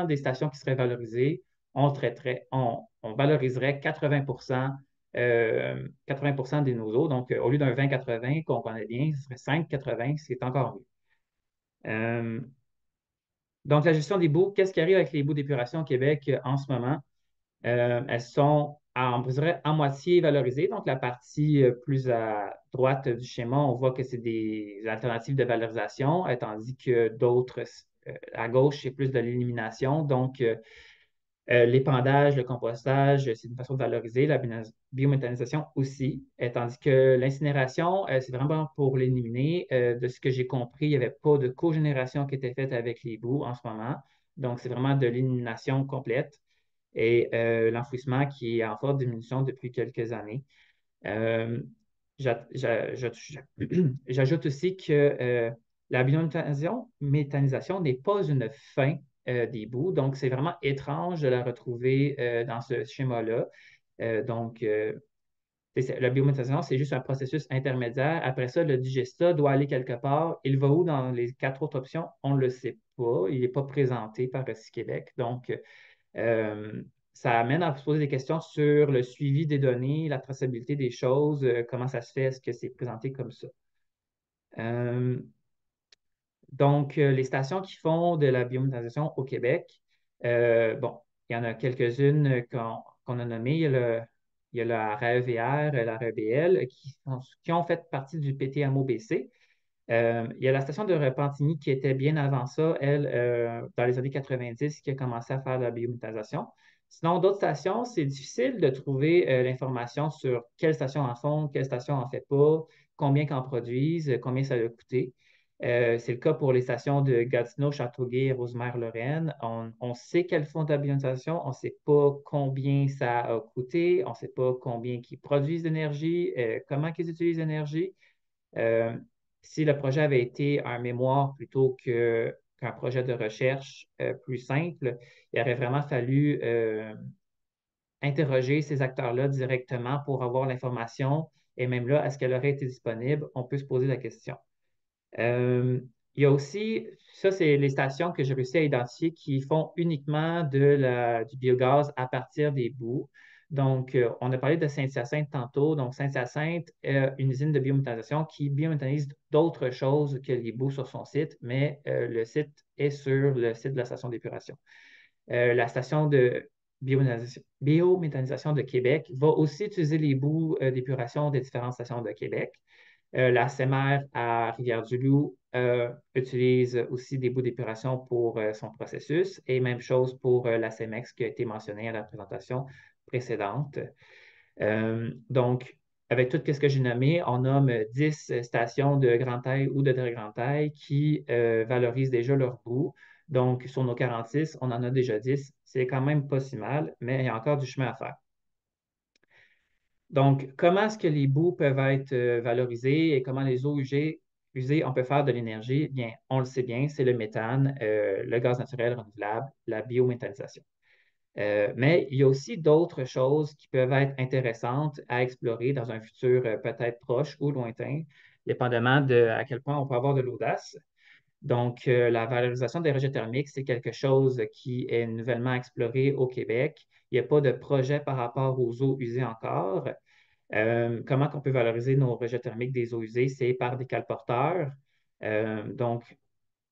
des stations qui seraient valorisées, on valoriserait 80 de nos eaux. Donc, au lieu d'un 20-80 qu'on connaît bien, ce serait 5-80, ce qui est encore mieux. Euh, donc, la gestion des boues, qu'est-ce qui arrive avec les boues d'épuration au Québec en ce moment? Elles sont, on dirait, à moitié valorisées. Donc, la partie plus à droite du schéma, on voit que c'est des alternatives de valorisation, tandis que d'autres, à gauche, c'est plus de l'élimination. Donc, l'épandage, le compostage, c'est une façon de valoriser, la biométhanisation aussi, tandis que l'incinération, c'est vraiment pour l'éliminer. De ce que j'ai compris, il n'y avait pas de cogénération qui était faite avec les boues en ce moment. Donc, c'est vraiment de l'élimination complète et l'enfouissement qui est en forte diminution depuis quelques années. Euh, J'ajoute aussi que la biométhanisation n'est pas une fin des boues, donc c'est vraiment étrange de la retrouver dans ce schéma-là. Donc, la biométhanisation, c'est juste un processus intermédiaire. Après ça, le digestat doit aller quelque part. Il va où dans les quatre autres options? On ne le sait pas. Il n'est pas présenté par Recyc Québec. Donc, euh, ça amène à se poser des questions sur le suivi des données, la traçabilité des choses, comment ça se fait, est-ce que c'est présenté comme ça. Euh, donc, les stations qui font de la biométhanisation au Québec, bon, il y en a quelques-unes qu'on a nommées. Il y a la RAEVR, la REBL, qui ont fait partie du PTMOBC. Il y a la station de Repentigny qui était bien avant ça, elle, dans les années 90, qui a commencé à faire de la biométhanisation. Sinon, d'autres stations, c'est difficile de trouver l'information sur quelles stations en font, quelles stations en fait pas, combien qu'en produisent, combien ça a coûté. C'est le cas pour les stations de Gatineau, Châteauguay, Rosemère-Lorraine. On sait qu'elles font de la biométhanisation, on ne sait pas combien ça a coûté, on ne sait pas combien qu'ils produisent d'énergie, comment qu'ils utilisent l'énergie. Euh, Si le projet avait été un mémoire plutôt qu'un projet de recherche plus simple, il aurait vraiment fallu interroger ces acteurs-là directement pour avoir l'information. Et même là, est-ce qu'elle aurait été disponible? On peut se poser la question. Euh, il y a aussi, ça, c'est les stations que j'ai réussi à identifier qui font uniquement du biogaz à partir des boues. Donc, on a parlé de Saint-Hyacinthe tantôt. Donc, Saint-Hyacinthe, une usine de biométhanisation qui biométhanise d'autres choses que les boues sur son site, mais le site est sur le site de la station d'épuration. La station de biométhanisation de Québec va aussi utiliser les boues d'épuration des différentes stations de Québec. La CEMER à Rivière-du-Loup utilise aussi des bouts d'épuration pour son processus et même chose pour la CEMEX qui a été mentionnée à la présentation précédente. Donc, avec tout ce que j'ai nommé, on nomme 10 stations de grande taille ou de très grande taille qui valorisent déjà leurs bouts. Donc, sur nos 46, on en a déjà 10. C'est quand même pas si mal, mais il y a encore du chemin à faire. Donc, comment est-ce que les boues peuvent être valorisées et comment les eaux usées, on peut faire de l'énergie? Bien, on le sait bien, c'est le méthane, le gaz naturel renouvelable, la biométhanisation. Mais il y a aussi d'autres choses qui peuvent être intéressantes à explorer dans un futur peut-être proche ou lointain, dépendamment de à quel point on peut avoir de l'audace. Donc, la valorisation des rejets thermiques, c'est quelque chose qui est nouvellement exploré au Québec. Il n'y a pas de projet par rapport aux eaux usées encore. Comment on peut valoriser nos rejets thermiques des eaux usées? C'est par des calporteurs. Donc,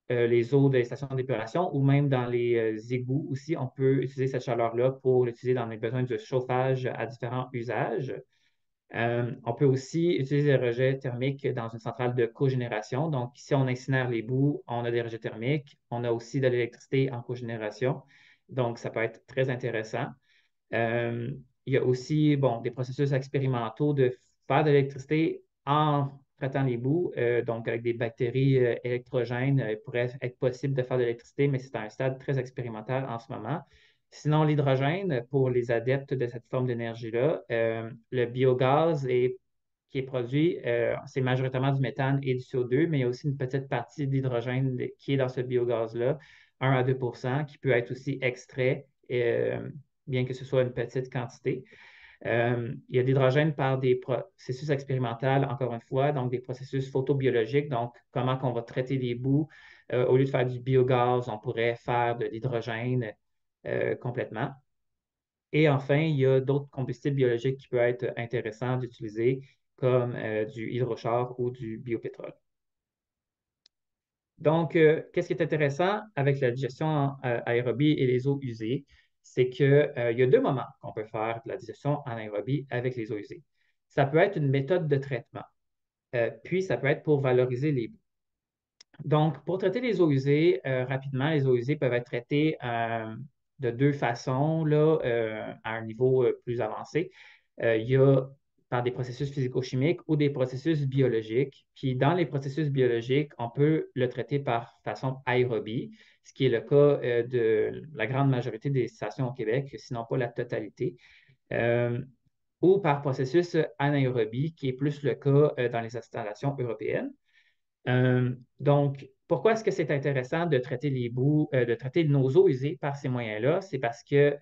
les eaux des stations d'épuration ou même dans les égouts aussi, on peut utiliser cette chaleur-là pour l'utiliser dans les besoins de chauffage à différents usages. On peut aussi utiliser des rejets thermiques dans une centrale de cogénération. Donc, si on incinère les boues, on a des rejets thermiques. On a aussi de l'électricité en cogénération. Donc, ça peut être très intéressant. Euh, il y a aussi bon, des processus expérimentaux de faire de l'électricité en traitant les boues. Donc, avec des bactéries électrogènes, il pourrait être possible de faire de l'électricité, mais c'est à un stade très expérimental en ce moment. Sinon, l'hydrogène, pour les adeptes de cette forme d'énergie-là, le biogaz qui est produit, c'est majoritairement du méthane et du CO2, mais il y a aussi une petite partie d'hydrogène qui est dans ce biogaz-là, 1 à 2 qui peut être aussi extrait, bien que ce soit une petite quantité. Il y a de l'hydrogène par des processus expérimentaux, encore une fois, donc des processus photobiologiques, donc comment on va traiter les boues. Au lieu de faire du biogaz, on pourrait faire de l'hydrogène complètement. Et enfin, il y a d'autres combustibles biologiques qui peuvent être intéressants d'utiliser, comme du hydrochar ou du biopétrole. Donc, qu'est-ce qui est intéressant avec la digestion aérobie et les eaux usées, c'est qu'il y a deux moments qu'on peut faire de la digestion en aérobie avec les eaux usées. Ça peut être une méthode de traitement, puis ça peut être pour valoriser les boues. Donc, pour traiter les eaux usées, rapidement, les eaux usées peuvent être traitées de deux façons là, à un niveau plus avancé. Il y a par des processus physico-chimiques ou des processus biologiques. Puis dans les processus biologiques, on peut le traiter par façon aérobie, ce qui est le cas de la grande majorité des stations au Québec, sinon pas la totalité. Euh, ou par processus anaérobie, qui est plus le cas dans les installations européennes. Donc, pourquoi est-ce que c'est intéressant de traiter les boues, de traiter nos eaux usées par ces moyens-là? C'est parce que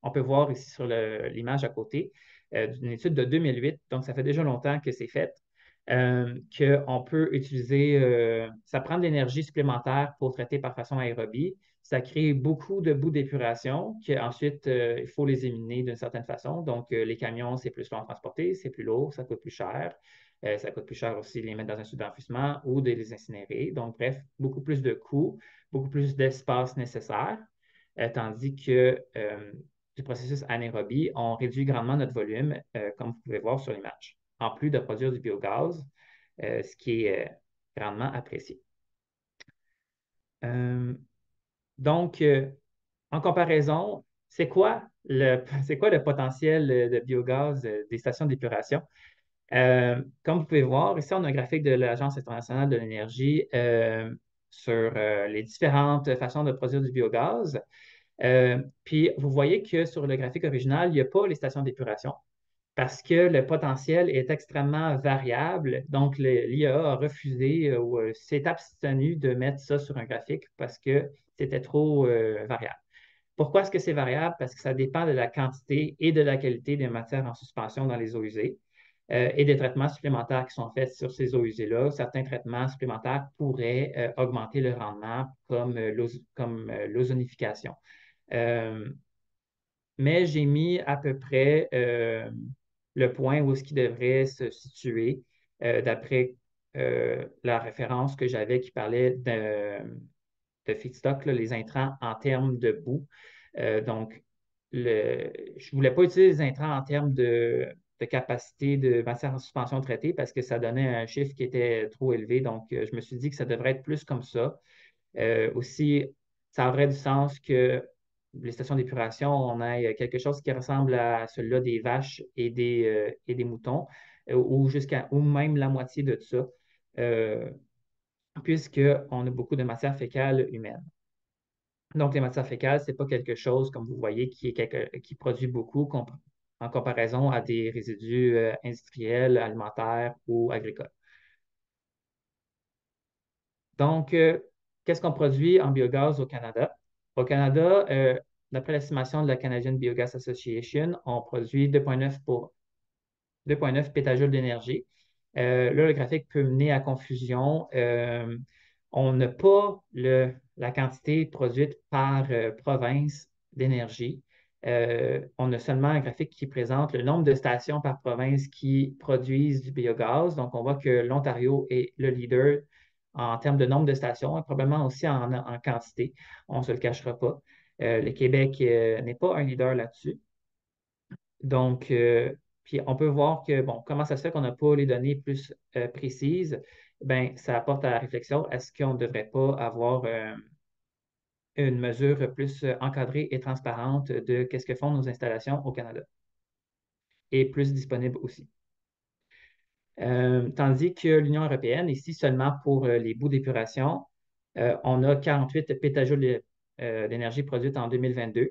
on peut voir ici sur l'image à côté d'une étude de 2008, donc ça fait déjà longtemps que c'est fait, qu'on peut utiliser, ça prend de l'énergie supplémentaire pour traiter par façon aérobie. Ça crée beaucoup de boues d'épuration qu'ensuite, il faut les éliminer d'une certaine façon. Donc, les camions, c'est plus long à transporter, c'est plus lourd, ça coûte plus cher. Ça coûte plus cher aussi de les mettre dans un sud d'enfouissement ou de les incinérer. Donc, bref, beaucoup plus de coûts, beaucoup plus d'espace nécessaire, tandis que du processus anaérobie, on réduit grandement notre volume, comme vous pouvez voir sur l'image, en plus de produire du biogaz, ce qui est grandement apprécié. Euh, donc, en comparaison, c'est quoi le potentiel de biogaz des stations d'épuration? Comme vous pouvez voir, ici, on a un graphique de l'Agence internationale de l'énergie sur les différentes façons de produire du biogaz. Puis, vous voyez que sur le graphique original, il n'y a pas les stations d'épuration parce que le potentiel est extrêmement variable. Donc, l'IAA a refusé ou s'est abstenu de mettre ça sur un graphique parce que c'était trop variable. Pourquoi est-ce que c'est variable? Parce que ça dépend de la quantité et de la qualité des matières en suspension dans les eaux usées et des traitements supplémentaires qui sont faits sur ces eaux usées-là. Certains traitements supplémentaires pourraient augmenter le rendement comme l'ozonification. Euh, mais j'ai mis à peu près le point où est-ce qu'il devrait se situer d'après la référence que j'avais qui parlait de feedstock, là, les intrants en termes de boue. Donc, je ne voulais pas utiliser les intrants en termes de capacité de matière en suspension traitée parce que ça donnait un chiffre qui était trop élevé. Donc, je me suis dit que ça devrait être plus comme ça. Aussi, ça aurait du sens que les stations d'épuration, on ait quelque chose qui ressemble à celui-là des vaches et des moutons, ou même la moitié de ça, euh, puisqu'on a beaucoup de matière fécale humaine. Donc, les matières fécales, ce n'est pas quelque chose, comme vous voyez, qui produit beaucoup en comparaison à des résidus industriels, alimentaires ou agricoles. Donc, qu'est-ce qu'on produit en biogaz au Canada? Au Canada, d'après l'estimation de la Canadian Biogas Association, on produit 2,9 pétajoules d'énergie. Là, le graphique peut mener à confusion. On n'a pas la quantité produite par province d'énergie. On a seulement un graphique qui présente le nombre de stations par province qui produisent du biogaz. Donc, on voit que l'Ontario est le leader en termes de nombre de stations et probablement aussi en quantité. On ne se le cachera pas. Le Québec n'est pas un leader là-dessus. Donc, puis on peut voir que, bon, comment ça se fait qu'on n'a pas les données plus précises? Ben, ça apporte à la réflexion, est-ce qu'on ne devrait pas avoir une mesure plus encadrée et transparente de qu'est-ce que font nos installations au Canada et plus disponible aussi. Tandis que l'Union européenne, ici seulement pour les boues d'épuration, on a 48 pétajoules d'énergie produite en 2022.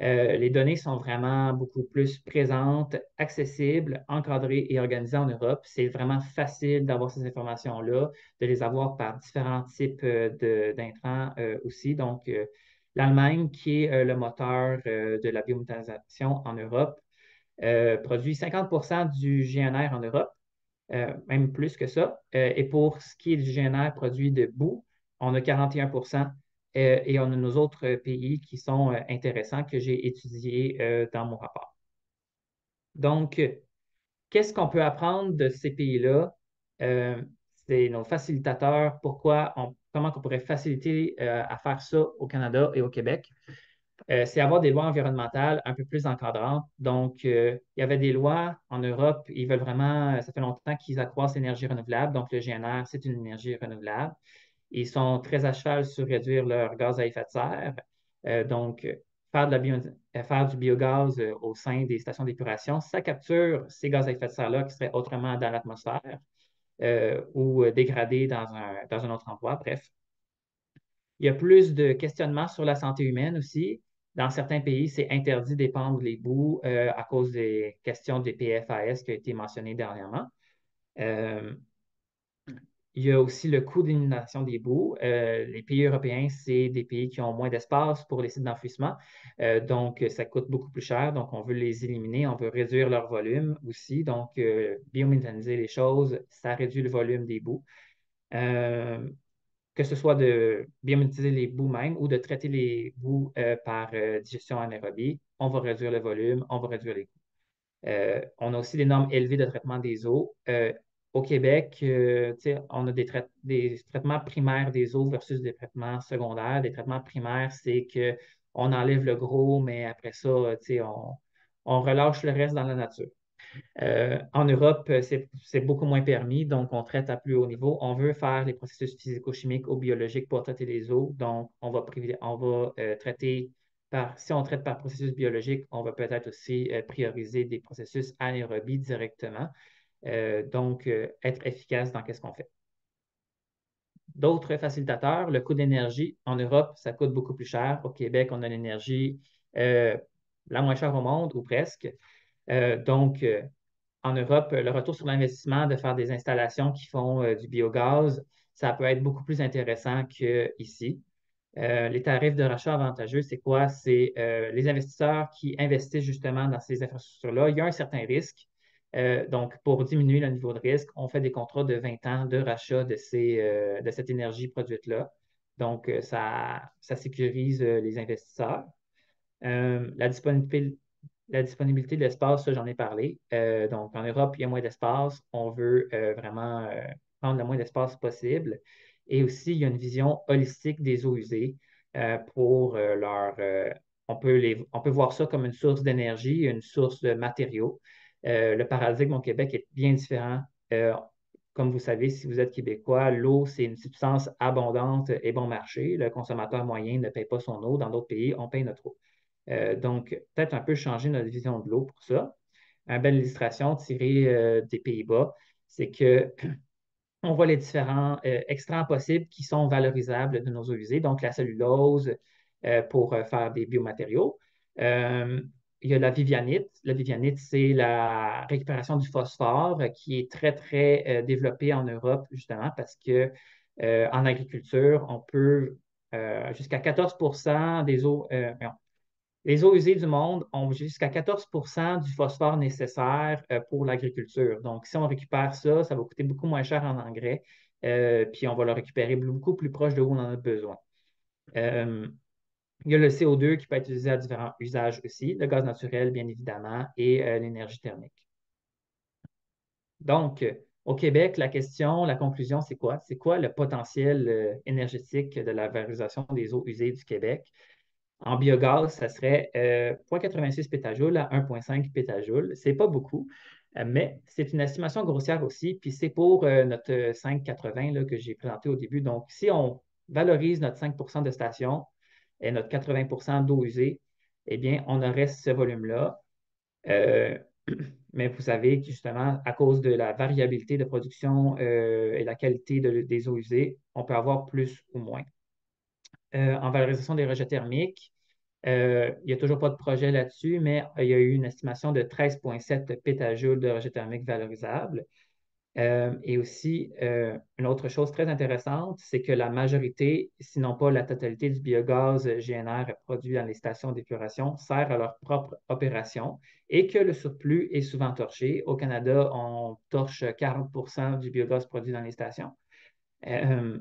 Les données sont vraiment beaucoup plus présentes, accessibles, encadrées et organisées en Europe. C'est vraiment facile d'avoir ces informations-là, de les avoir par différents types d'intrants aussi. Donc, l'Allemagne, qui est le moteur de la biométhanisation en Europe, produit 50 du GNR en Europe, même plus que ça. Et pour ce qui est du GNR produit de boue, on a 41 et on a nos autres pays qui sont intéressants que j'ai étudiés dans mon rapport. Donc, qu'est-ce qu'on peut apprendre de ces pays-là? Euh, c'est nos facilitateurs. Comment on pourrait faciliter à faire ça au Canada et au Québec? C'est avoir des lois environnementales un peu plus encadrantes. Donc, il y avait des lois en Europe, ils veulent vraiment, ça fait longtemps qu'ils accroissent l'énergie renouvelable. Donc, le GNR, c'est une énergie renouvelable. Ils sont très à cheval sur réduire leur gaz à effet de serre. Donc, faire du biogaz au sein des stations d'épuration, ça capture ces gaz à effet de serre-là qui seraient autrement dans l'atmosphère ou dégradés dans un autre endroit. Bref, il y a plus de questionnements sur la santé humaine aussi. Dans certains pays, c'est interdit d'épandre les boues à cause des questions des PFAS qui a été mentionné dernièrement. Euh, il y a aussi le coût d'élimination des boues. Les pays européens, c'est des pays qui ont moins d'espace pour les sites d'enfouissement. Donc, ça coûte beaucoup plus cher. Donc, on veut les éliminer, on veut réduire leur volume aussi. Donc, biométhaniser les choses, ça réduit le volume des boues. Que ce soit de biométhaniser les boues même ou de traiter les boues par digestion anaérobie, on va réduire le volume, on va réduire les coûts. On a aussi des normes élevées de traitement des eaux. Au Québec, on a des traitements primaires des eaux versus des traitements secondaires. Des traitements primaires, c'est qu'on enlève le gros, mais après ça, on relâche le reste dans la nature. En Europe, c'est beaucoup moins permis, donc on traite à plus haut niveau. On veut faire les processus physico-chimiques ou biologiques pour traiter les eaux, donc on va traiter si on traite par processus biologique, on va peut-être aussi prioriser des processus anaérobie directement, donc être efficace dans ce qu'on fait. D'autres facilitateurs, le coût d'énergie en Europe, ça coûte beaucoup plus cher. Au Québec, on a l'énergie la moins chère au monde, ou presque. Donc, en Europe, le retour sur l'investissement de faire des installations qui font du biogaz, ça peut être beaucoup plus intéressant qu'ici. Les tarifs de rachat avantageux, c'est quoi? C'est les investisseurs qui investissent justement dans ces infrastructures-là. Il y a un certain risque. Donc, pour diminuer le niveau de risque, on fait des contrats de 20 ans de rachat de cette énergie produite-là. Donc, ça sécurise les investisseurs. La disponibilité de l'espace, ça, j'en ai parlé. Donc, en Europe, il y a moins d'espace. On veut vraiment prendre le moins d'espace possible. Et aussi, il y a une vision holistique des eaux usées pour on peut voir ça comme une source d'énergie, une source de matériaux. Le paradigme au Québec est bien différent. Euh, Comme vous savez, si vous êtes québécois, l'eau, c'est une substance abondante et bon marché. Le consommateur moyen ne paye pas son eau. Dans d'autres pays, on paye notre eau. Donc, peut-être un peu changer notre vision de l'eau pour ça. Une belle illustration tirée des Pays-Bas, c'est que on voit les différents extraits possibles qui sont valorisables de nos eaux usées. Donc, la cellulose pour faire des biomatériaux. Euh, il y a la vivianite. La vivianite, c'est la récupération du phosphore qui est très, très développée en Europe, justement, parce que en agriculture, on peut jusqu'à 14 des eaux, les eaux usées du monde ont jusqu'à 14 du phosphore nécessaire pour l'agriculture. Donc, si on récupère ça, ça va coûter beaucoup moins cher en engrais, puis on va le récupérer beaucoup plus proche de où on en a besoin. Euh, il y a le CO2 qui peut être utilisé à différents usages aussi, le gaz naturel, bien évidemment, et l'énergie thermique. Donc, Au Québec, la conclusion, c'est quoi? C'est quoi le potentiel énergétique de la valorisation des eaux usées du Québec? En biogaz, ça serait 0,86 pétajoules à 1,5 pétajoules. C'est pas beaucoup, mais c'est une estimation grossière aussi. Puis c'est pour notre 5,80 là, que j'ai présenté au début. Donc, si on valorise notre 5 de station et notre 80 d'eau usée, eh bien, on aurait ce volume-là. Euh, mais vous savez que justement, à cause de la variabilité de production et la qualité des eaux usées, on peut avoir plus ou moins. En valorisation des rejets thermiques, il n'y a toujours pas de projet là-dessus, mais il y a eu une estimation de 13,7 pétajoules de rejets thermiques valorisables. Et aussi, une autre chose très intéressante, c'est que la majorité, sinon pas la totalité du biogaz GNR produit dans les stations d'épuration sert à leur propre opération et que le surplus est souvent torché. Au Canada, on torche 40 du biogaz produit dans les stations. Euh,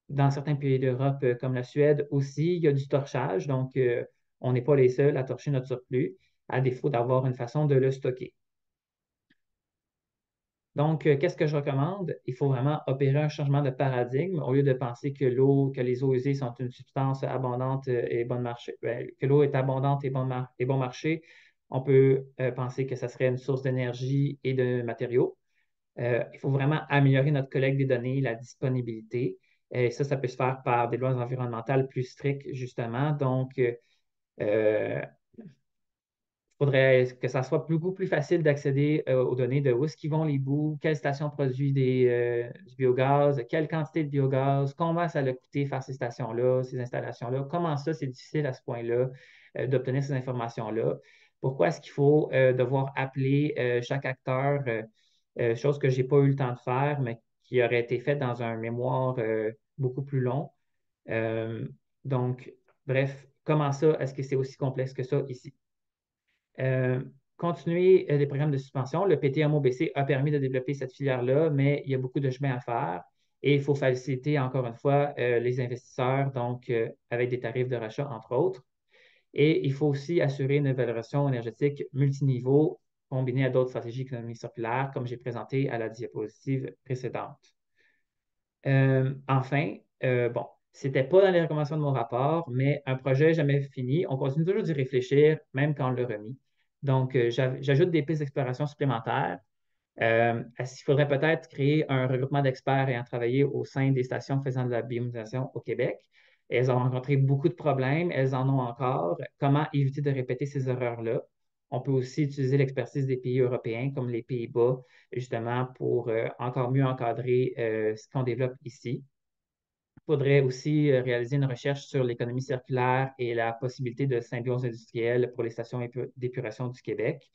dans certains pays d'Europe, comme la Suède aussi, il y a du torchage, donc on n'est pas les seuls à torcher notre surplus, à défaut d'avoir une façon de le stocker. Donc, qu'est-ce que je recommande? Il faut vraiment opérer un changement de paradigme au lieu de penser que que les eaux usées sont une substance abondante et bon marché, que l'eau est abondante et bon marché. On peut penser que ça serait une source d'énergie et de matériaux. Il faut vraiment améliorer notre collecte des données, la disponibilité. Et ça peut se faire par des lois environnementales plus strictes, justement. Donc, il faudrait que ça soit beaucoup plus facile d'accéder aux données de où est-ce qu'ils vont les bouts, quelle station produit du biogaz, quelle quantité de biogaz, combien ça a coûté faire ces stations-là, ces installations-là, comment ça, c'est difficile à ce point-là d'obtenir ces informations-là. Pourquoi est-ce qu'il faut devoir appeler chaque acteur, chose que je n'ai pas eu le temps de faire, mais qui aurait été faite dans un mémoire beaucoup plus long. Euh, donc, bref, comment ça, est-ce que c'est aussi complexe que ça ici? Euh, Continuer les programmes de suspension. Le PTMOBC a permis de développer cette filière-là, mais il y a beaucoup de chemin à faire et il faut faciliter, encore une fois, les investisseurs, donc avec des tarifs de rachat, entre autres. Et il faut aussi assurer une valorisation énergétique multiniveau combinée à d'autres stratégies d'économie circulaire, comme j'ai présenté à la diapositive précédente. Enfin, bon, c'était pas dans les recommandations de mon rapport, mais un projet jamais fini. On continue toujours d'y réfléchir, même quand on l'a remis. Donc, j'ajoute des pistes d'exploration supplémentaires. Il faudrait peut-être créer un regroupement d'experts ayant travaillé au sein des stations faisant de la biométhanisation au Québec. Elles ont rencontré beaucoup de problèmes, elles en ont encore. Comment éviter de répéter ces erreurs-là? On peut aussi utiliser l'expertise des pays européens comme les Pays-Bas, justement, pour encore mieux encadrer ce qu'on développe ici. Il faudrait aussi réaliser une recherche sur l'économie circulaire et la possibilité de symbiose industrielle pour les stations d'épuration du Québec.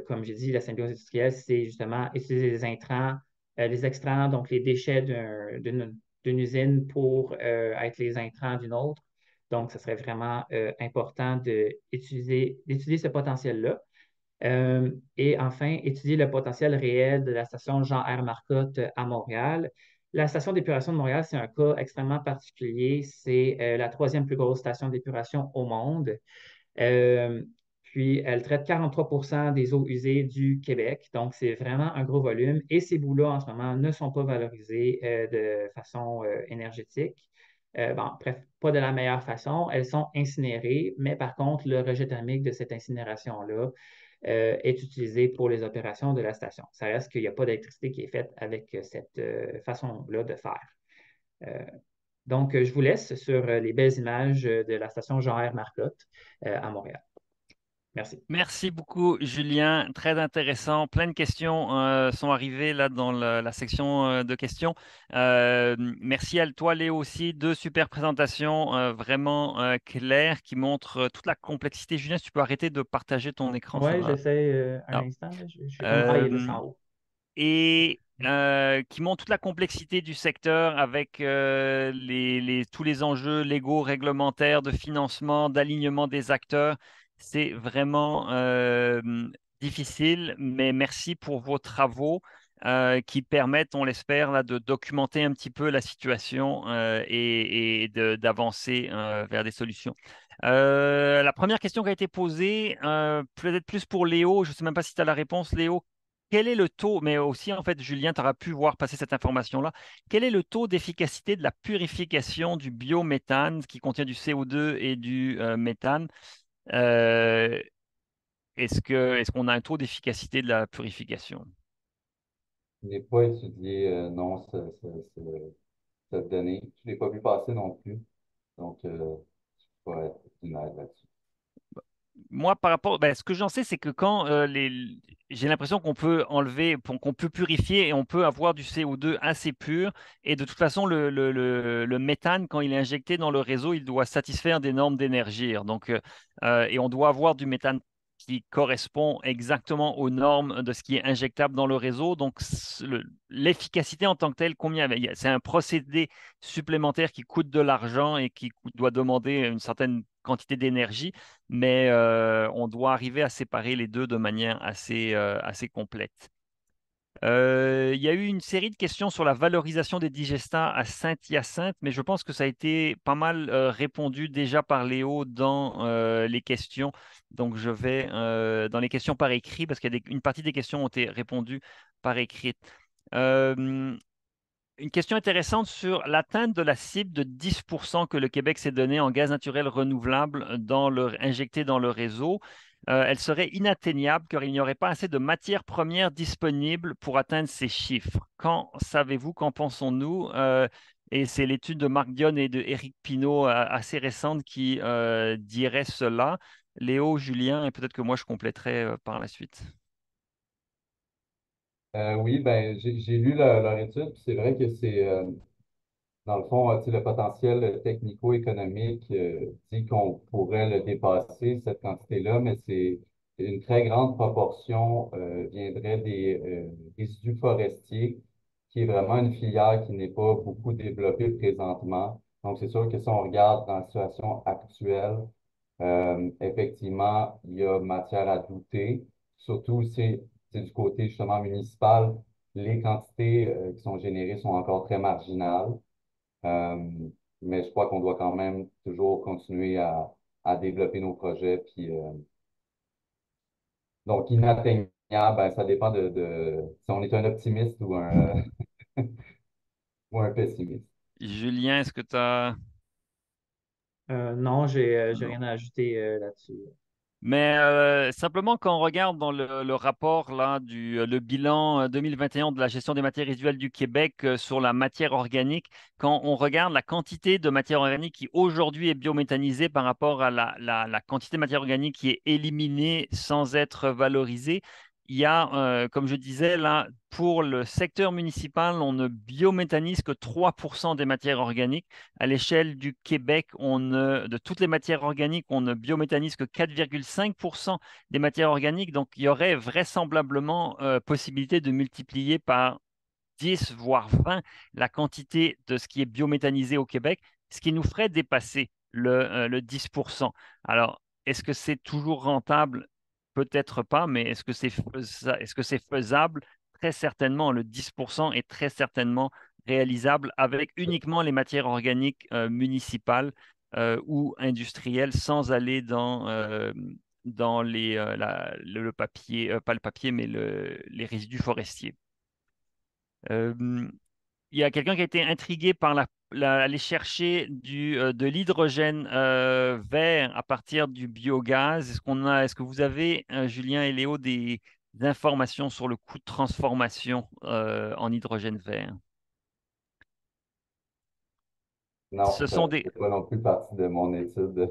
Comme j'ai dit, la symbiose industrielle, c'est justement utiliser les intrants, les extrants, donc les déchets d'une usine pour être les intrants d'une autre. Donc, ce serait vraiment important d'étudier ce potentiel-là. Et enfin, étudier le potentiel réel de la station Jean-R. Marcotte à Montréal. La station d'épuration de Montréal, c'est un cas extrêmement particulier. C'est la troisième plus grosse station d'épuration au monde. Euh, Puis, elle traite 43 des eaux usées du Québec. Donc, c'est vraiment un gros volume. Et ces bouts-là, en ce moment, ne sont pas valorisés de façon énergétique. Bon, bref, pas de la meilleure façon. Elles sont incinérées, mais par contre, le rejet thermique de cette incinération-là est utilisé pour les opérations de la station. Ça reste qu'il n'y a pas d'électricité qui est faite avec cette façon-là de faire. Euh, donc, je vous laisse sur les belles images de la station Jean-R. Marcotte à Montréal. Merci. Merci beaucoup, Julien. Très intéressant. Plein de questions sont arrivées là dans la section de questions. Merci à toi, Léo, aussi. Deux super présentations vraiment claires qui montrent toute la complexité. Julien, si tu peux arrêter de partager ton écran, ça Oui, va. j'essaie un Ah. instant. Là. Je suis comme. Ah, il est là, c'est Euh, en haut. et qui montre toute la complexité du secteur avec tous les enjeux légaux, réglementaires, de financement, d'alignement des acteurs. C'est vraiment difficile, mais merci pour vos travaux qui permettent, on l'espère, là, de documenter un petit peu la situation d'avancer vers des solutions. La première question qui a été posée, peut-être plus pour Léo, je ne sais même pas si tu as la réponse, Léo. quel est le taux, mais aussi en fait, Julien, tu auras pu voir passer cette information-là, quel est le taux d'efficacité de la purification du biométhane qui contient du CO2 et du méthane? Euh, est-ce qu'on a un taux d'efficacité de la purification? Je n'ai pas étudié, non, cette donnée. Je ne l'ai pas vu passer non plus. Donc, je ne peux pas être une aide là-dessus. Moi, par rapport, ben, ce que j'en sais, c'est que quand j'ai l'impression qu'on peut enlever, qu'on peut purifier et on peut avoir du CO2 assez pur. Et de toute façon, le méthane, quand il est injecté dans le réseau, il doit satisfaire des normes d'énergie. Donc, et on doit avoir du méthane qui correspond exactement aux normes de ce qui est injectable dans le réseau. Donc, l'efficacité en tant que telle, c'est un procédé supplémentaire qui coûte de l'argent et qui doit demander une certaine quantité d'énergie, mais on doit arriver à séparer les deux de manière assez complète. Il y a eu une série de questions sur la valorisation des digestats à Saint-Hyacinthe, mais je pense que ça a été pas mal répondu déjà par Léo dans les questions. Donc je vais dans les questions par écrit, parce qu'une partie des questions ont été répondues par écrit. Euh, une question intéressante sur l'atteinte de la cible de 10% que le Québec s'est donné en gaz naturel renouvelable injecté dans le réseau. Elle serait inatteignable car il n'y aurait pas assez de matières premières disponibles pour atteindre ces chiffres. Qu'en savez-vous? Qu'en pensons-nous? Et c'est l'étude de Marc Dionne et de Éric Pinault assez récente qui dirait cela. Léo, Julien, et peut-être que moi je compléterai par la suite. Oui, ben, j'ai lu leur étude, puis c'est vrai que dans le fond, tu sais, le potentiel technico-économique dit qu'on pourrait le dépasser, cette quantité-là, mais c'est une très grande proportion viendrait des résidus forestiers, qui est vraiment une filière qui n'est pas beaucoup développée présentement. Donc, c'est sûr que si on regarde dans la situation actuelle, effectivement, il y a matière à douter, surtout si c'est du côté justement municipal, les quantités qui sont générées sont encore très marginales. Euh, mais je crois qu'on doit quand même toujours continuer à développer nos projets. Puis, donc, inatteignable, ben, ça dépend si on est un optimiste ou ou un pessimiste. Julien, est-ce que tu as... Non, j'ai rien à ajouter là-dessus. Mais simplement, quand on regarde dans le rapport là, le bilan 2021 de la gestion des matières résiduelles du Québec sur la matière organique, quand on regarde la quantité de matière organique qui aujourd'hui est biométhanisée par rapport à la quantité de matière organique qui est éliminée sans être valorisée, il y a, comme je disais là, pour le secteur municipal, on ne biométhanise que 3% des matières organiques. À l'échelle du Québec, de toutes les matières organiques, on ne biométhanise que 4,5% des matières organiques. Donc, il y aurait vraisemblablement possibilité de multiplier par 10, voire 20 la quantité de ce qui est biométhanisé au Québec, ce qui nous ferait dépasser le 10%. Alors, est-ce que c'est toujours rentable? Peut-être pas, mais est-ce que c'est faisable? Très certainement, le 10% est très certainement réalisable avec uniquement les matières organiques municipales ou industrielles sans aller dans le papier, pas le papier, mais les résidus forestiers. Euh, il y a quelqu'un qui a été intrigué par aller chercher de l'hydrogène vert à partir du biogaz. Est-ce que vous avez, Julien et Léo, des informations sur le coût de transformation en hydrogène vert? Non, Ce ça sont ne fait pas non plus partie de mon étude.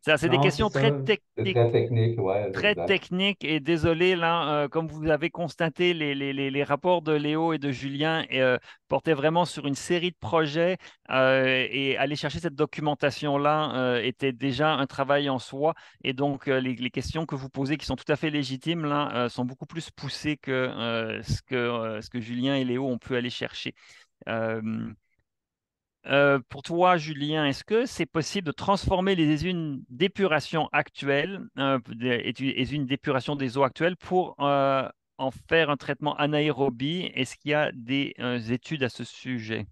c'est des Non, c'est questions très ça. C'est techniques. très technique, ouais, Très exact. technique et désolé là, comme vous avez constaté, les rapports de Léo et de Julien portaient vraiment sur une série de projets et aller chercher cette documentation-là était déjà un travail en soi et donc les questions que vous posez qui sont tout à fait légitimes là sont beaucoup plus poussées que ce que Julien et Léo ont pu aller chercher. Euh, pour toi, Julien, est-ce que c'est possible de transformer les usines d'épuration actuelles, les usines d'épuration des eaux actuelles, pour en faire un traitement anaérobie? Est-ce qu'il y a des études à ce sujet?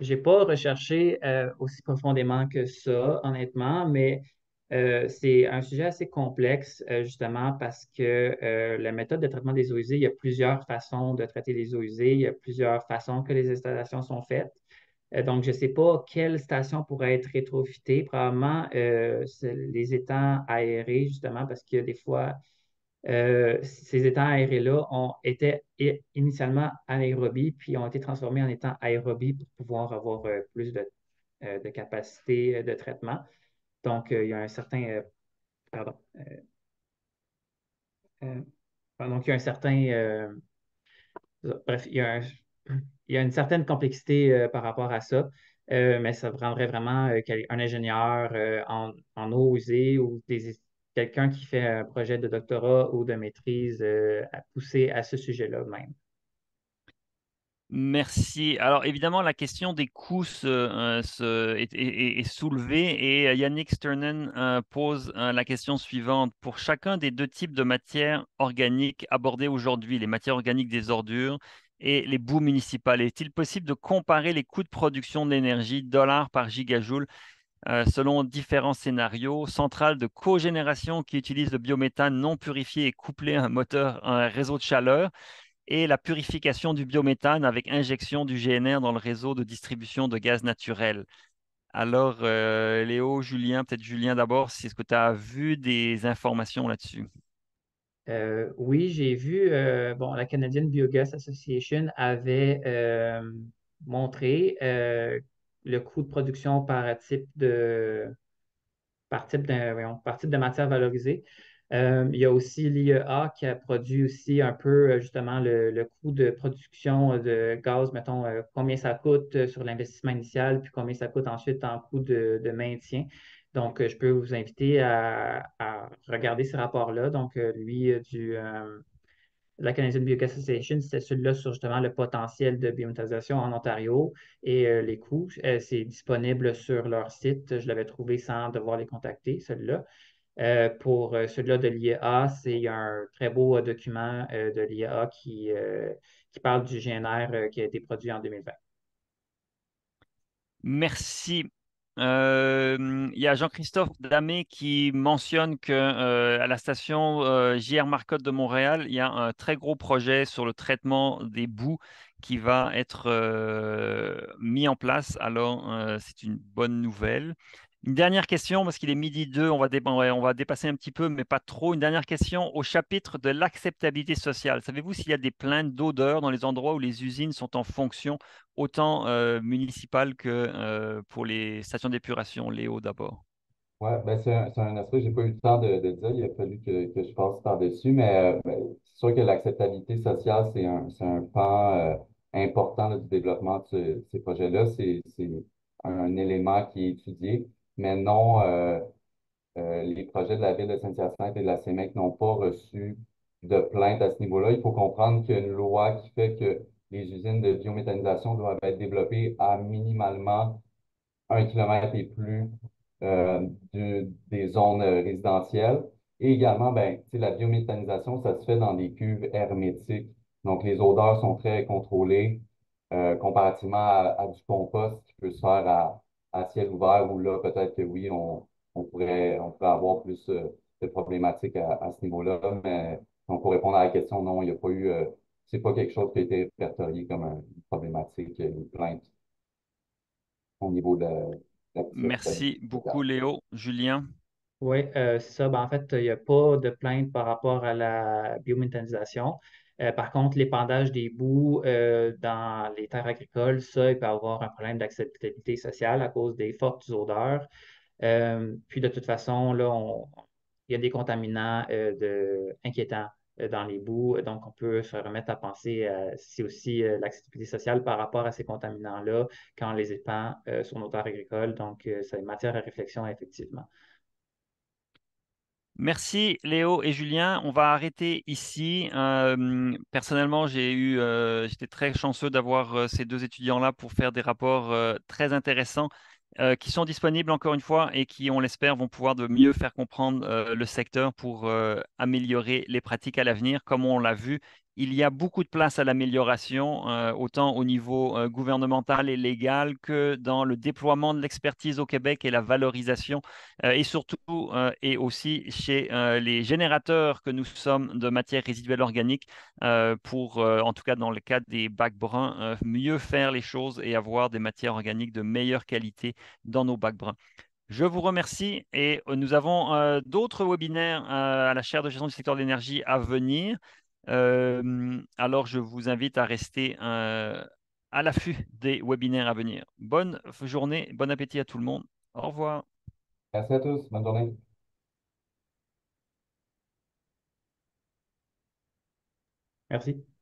J'ai pas recherché aussi profondément que ça, honnêtement, mais C'est un sujet assez complexe, justement, parce que la méthode de traitement des eaux usées, il y a plusieurs façons de traiter les eaux usées, il y a plusieurs façons que les installations sont faites. Donc, je ne sais pas quelle station pourrait être rétrofitée. Probablement c'est les étangs aérés, justement, parce que des fois, ces étangs aérés-là étaient initialement anaérobies, puis ont été transformés en étangs aérobies pour pouvoir avoir plus de capacité de traitement. Donc, il y a un certain, pardon, euh, donc il y a un certain, bref, il y a une certaine complexité par rapport à ça, mais ça prendrait vraiment un ingénieur en eau usée ou quelqu'un qui fait un projet de doctorat ou de maîtrise à pousser à ce sujet-là même. Merci. Alors évidemment, la question des coûts est soulevée et Yannick Sternen pose la question suivante. Pour chacun des deux types de matières organiques abordées aujourd'hui, les matières organiques des ordures et les boues municipales, est-il possible de comparer les coûts de production d'énergie dollars par gigajoule selon différents scénarios? Centrales de cogénération qui utilisent le biométhane non purifié et couplé à un moteur, à un réseau de chaleur et la purification du biométhane avec injection du GNR dans le réseau de distribution de gaz naturel. Alors, Léo, Julien, peut-être Julien d'abord, si est-ce que tu as vu des informations là-dessus? Oui, j'ai vu, bon, la Canadian Biogas Association avait montré le coût de production par type de matière valorisée. Il y a aussi l'IEA qui a produit aussi un peu justement le coût de production de gaz, mettons, combien ça coûte sur l'investissement initial, puis combien ça coûte ensuite en coût de maintien. Donc, je peux vous inviter à regarder ces rapports-là. Donc, lui, la Canadian Biogas Association, c'était celui-là sur justement le potentiel de biométhanisation en Ontario et les coûts. C'est disponible sur leur site. Je l'avais trouvé sans devoir les contacter, celui-là. Pour celui-là de l'IEA, c'est un très beau document de l'IEA qui parle du GNR qui a été produit en 2020. Merci. Il y a Jean-Christophe Damé qui mentionne que à la station JR Marcotte de Montréal, il y a un très gros projet sur le traitement des boues qui va être mis en place. Alors, c'est une bonne nouvelle. Une dernière question, parce qu'il est midi 2, on va dépasser un petit peu, mais pas trop. Une dernière question au chapitre de l'acceptabilité sociale. Savez-vous s'il y a des plaintes d'odeur dans les endroits où les usines sont en fonction, autant municipales que pour les stations d'épuration? Léo, d'abord. Ouais, ben c'est un aspect que j'ai pas eu le temps de dire. Il a fallu que je passe par-dessus, mais c'est sûr que l'acceptabilité sociale, c'est un pan important là, du développement de ces projets-là. C'est un élément qui est étudié, mais non, les projets de la ville de Saint-Hyacinthe et de la CEMEC n'ont pas reçu de plainte à ce niveau-là. Il faut comprendre qu'il y a une loi qui fait que les usines de biométhanisation doivent être développées à minimalement 1 kilomètre et plus des zones résidentielles. Et également, ben, tu sais, la biométhanisation, ça se fait dans des cuves hermétiques. Donc, les odeurs sont très contrôlées comparativement à du compost qui peut se faire à ciel ouvert, où là, peut-être que oui, on pourrait avoir plus de problématiques à ce niveau-là. Mais donc, pour répondre à la question, non, il n'y a pas eu, c'est pas quelque chose qui a été répertorié comme une problématique, une plainte au niveau de l'acceptabilité Merci sociale. beaucoup, Léo. Julien? Oui, c'est ça. Ben, en fait, il n'y a pas de plainte par rapport à la biométhanisation. Par contre, l'épandage des boues dans les terres agricoles, ça, il peut avoir un problème d'acceptabilité sociale à cause des fortes odeurs. Puis de toute façon, là, il y a des contaminants inquiétants dans les boues. Donc, on peut se remettre à penser si aussi l'acceptabilité sociale par rapport à ces contaminants-là quand on les épand sur nos terres agricoles. Donc, c'est une matière à réflexion, effectivement. Merci Léo et Julien. On va arrêter ici. Personnellement, j'étais très chanceux d'avoir ces deux étudiants-là pour faire des rapports très intéressants qui sont disponibles encore une fois et qui, on l'espère, vont pouvoir de mieux faire comprendre le secteur pour améliorer les pratiques à l'avenir. Comme on l'a vu, il y a beaucoup de place à l'amélioration, autant au niveau gouvernemental et légal que dans le déploiement de l'expertise au Québec et la valorisation, et surtout et aussi chez les générateurs que nous sommes de matières résiduelles organiques pour, en tout cas dans le cas des bacs bruns, mieux faire les choses et avoir des matières organiques de meilleure qualité dans nos bacs bruns. Je vous remercie et nous avons d'autres webinaires à la chaire de gestion du secteur de l'énergie à venir. Alors, je vous invite à rester à l'affût des webinaires à venir. Bonne journée, bon appétit à tout le monde. Au revoir. Merci à tous. Bonne journée. Merci.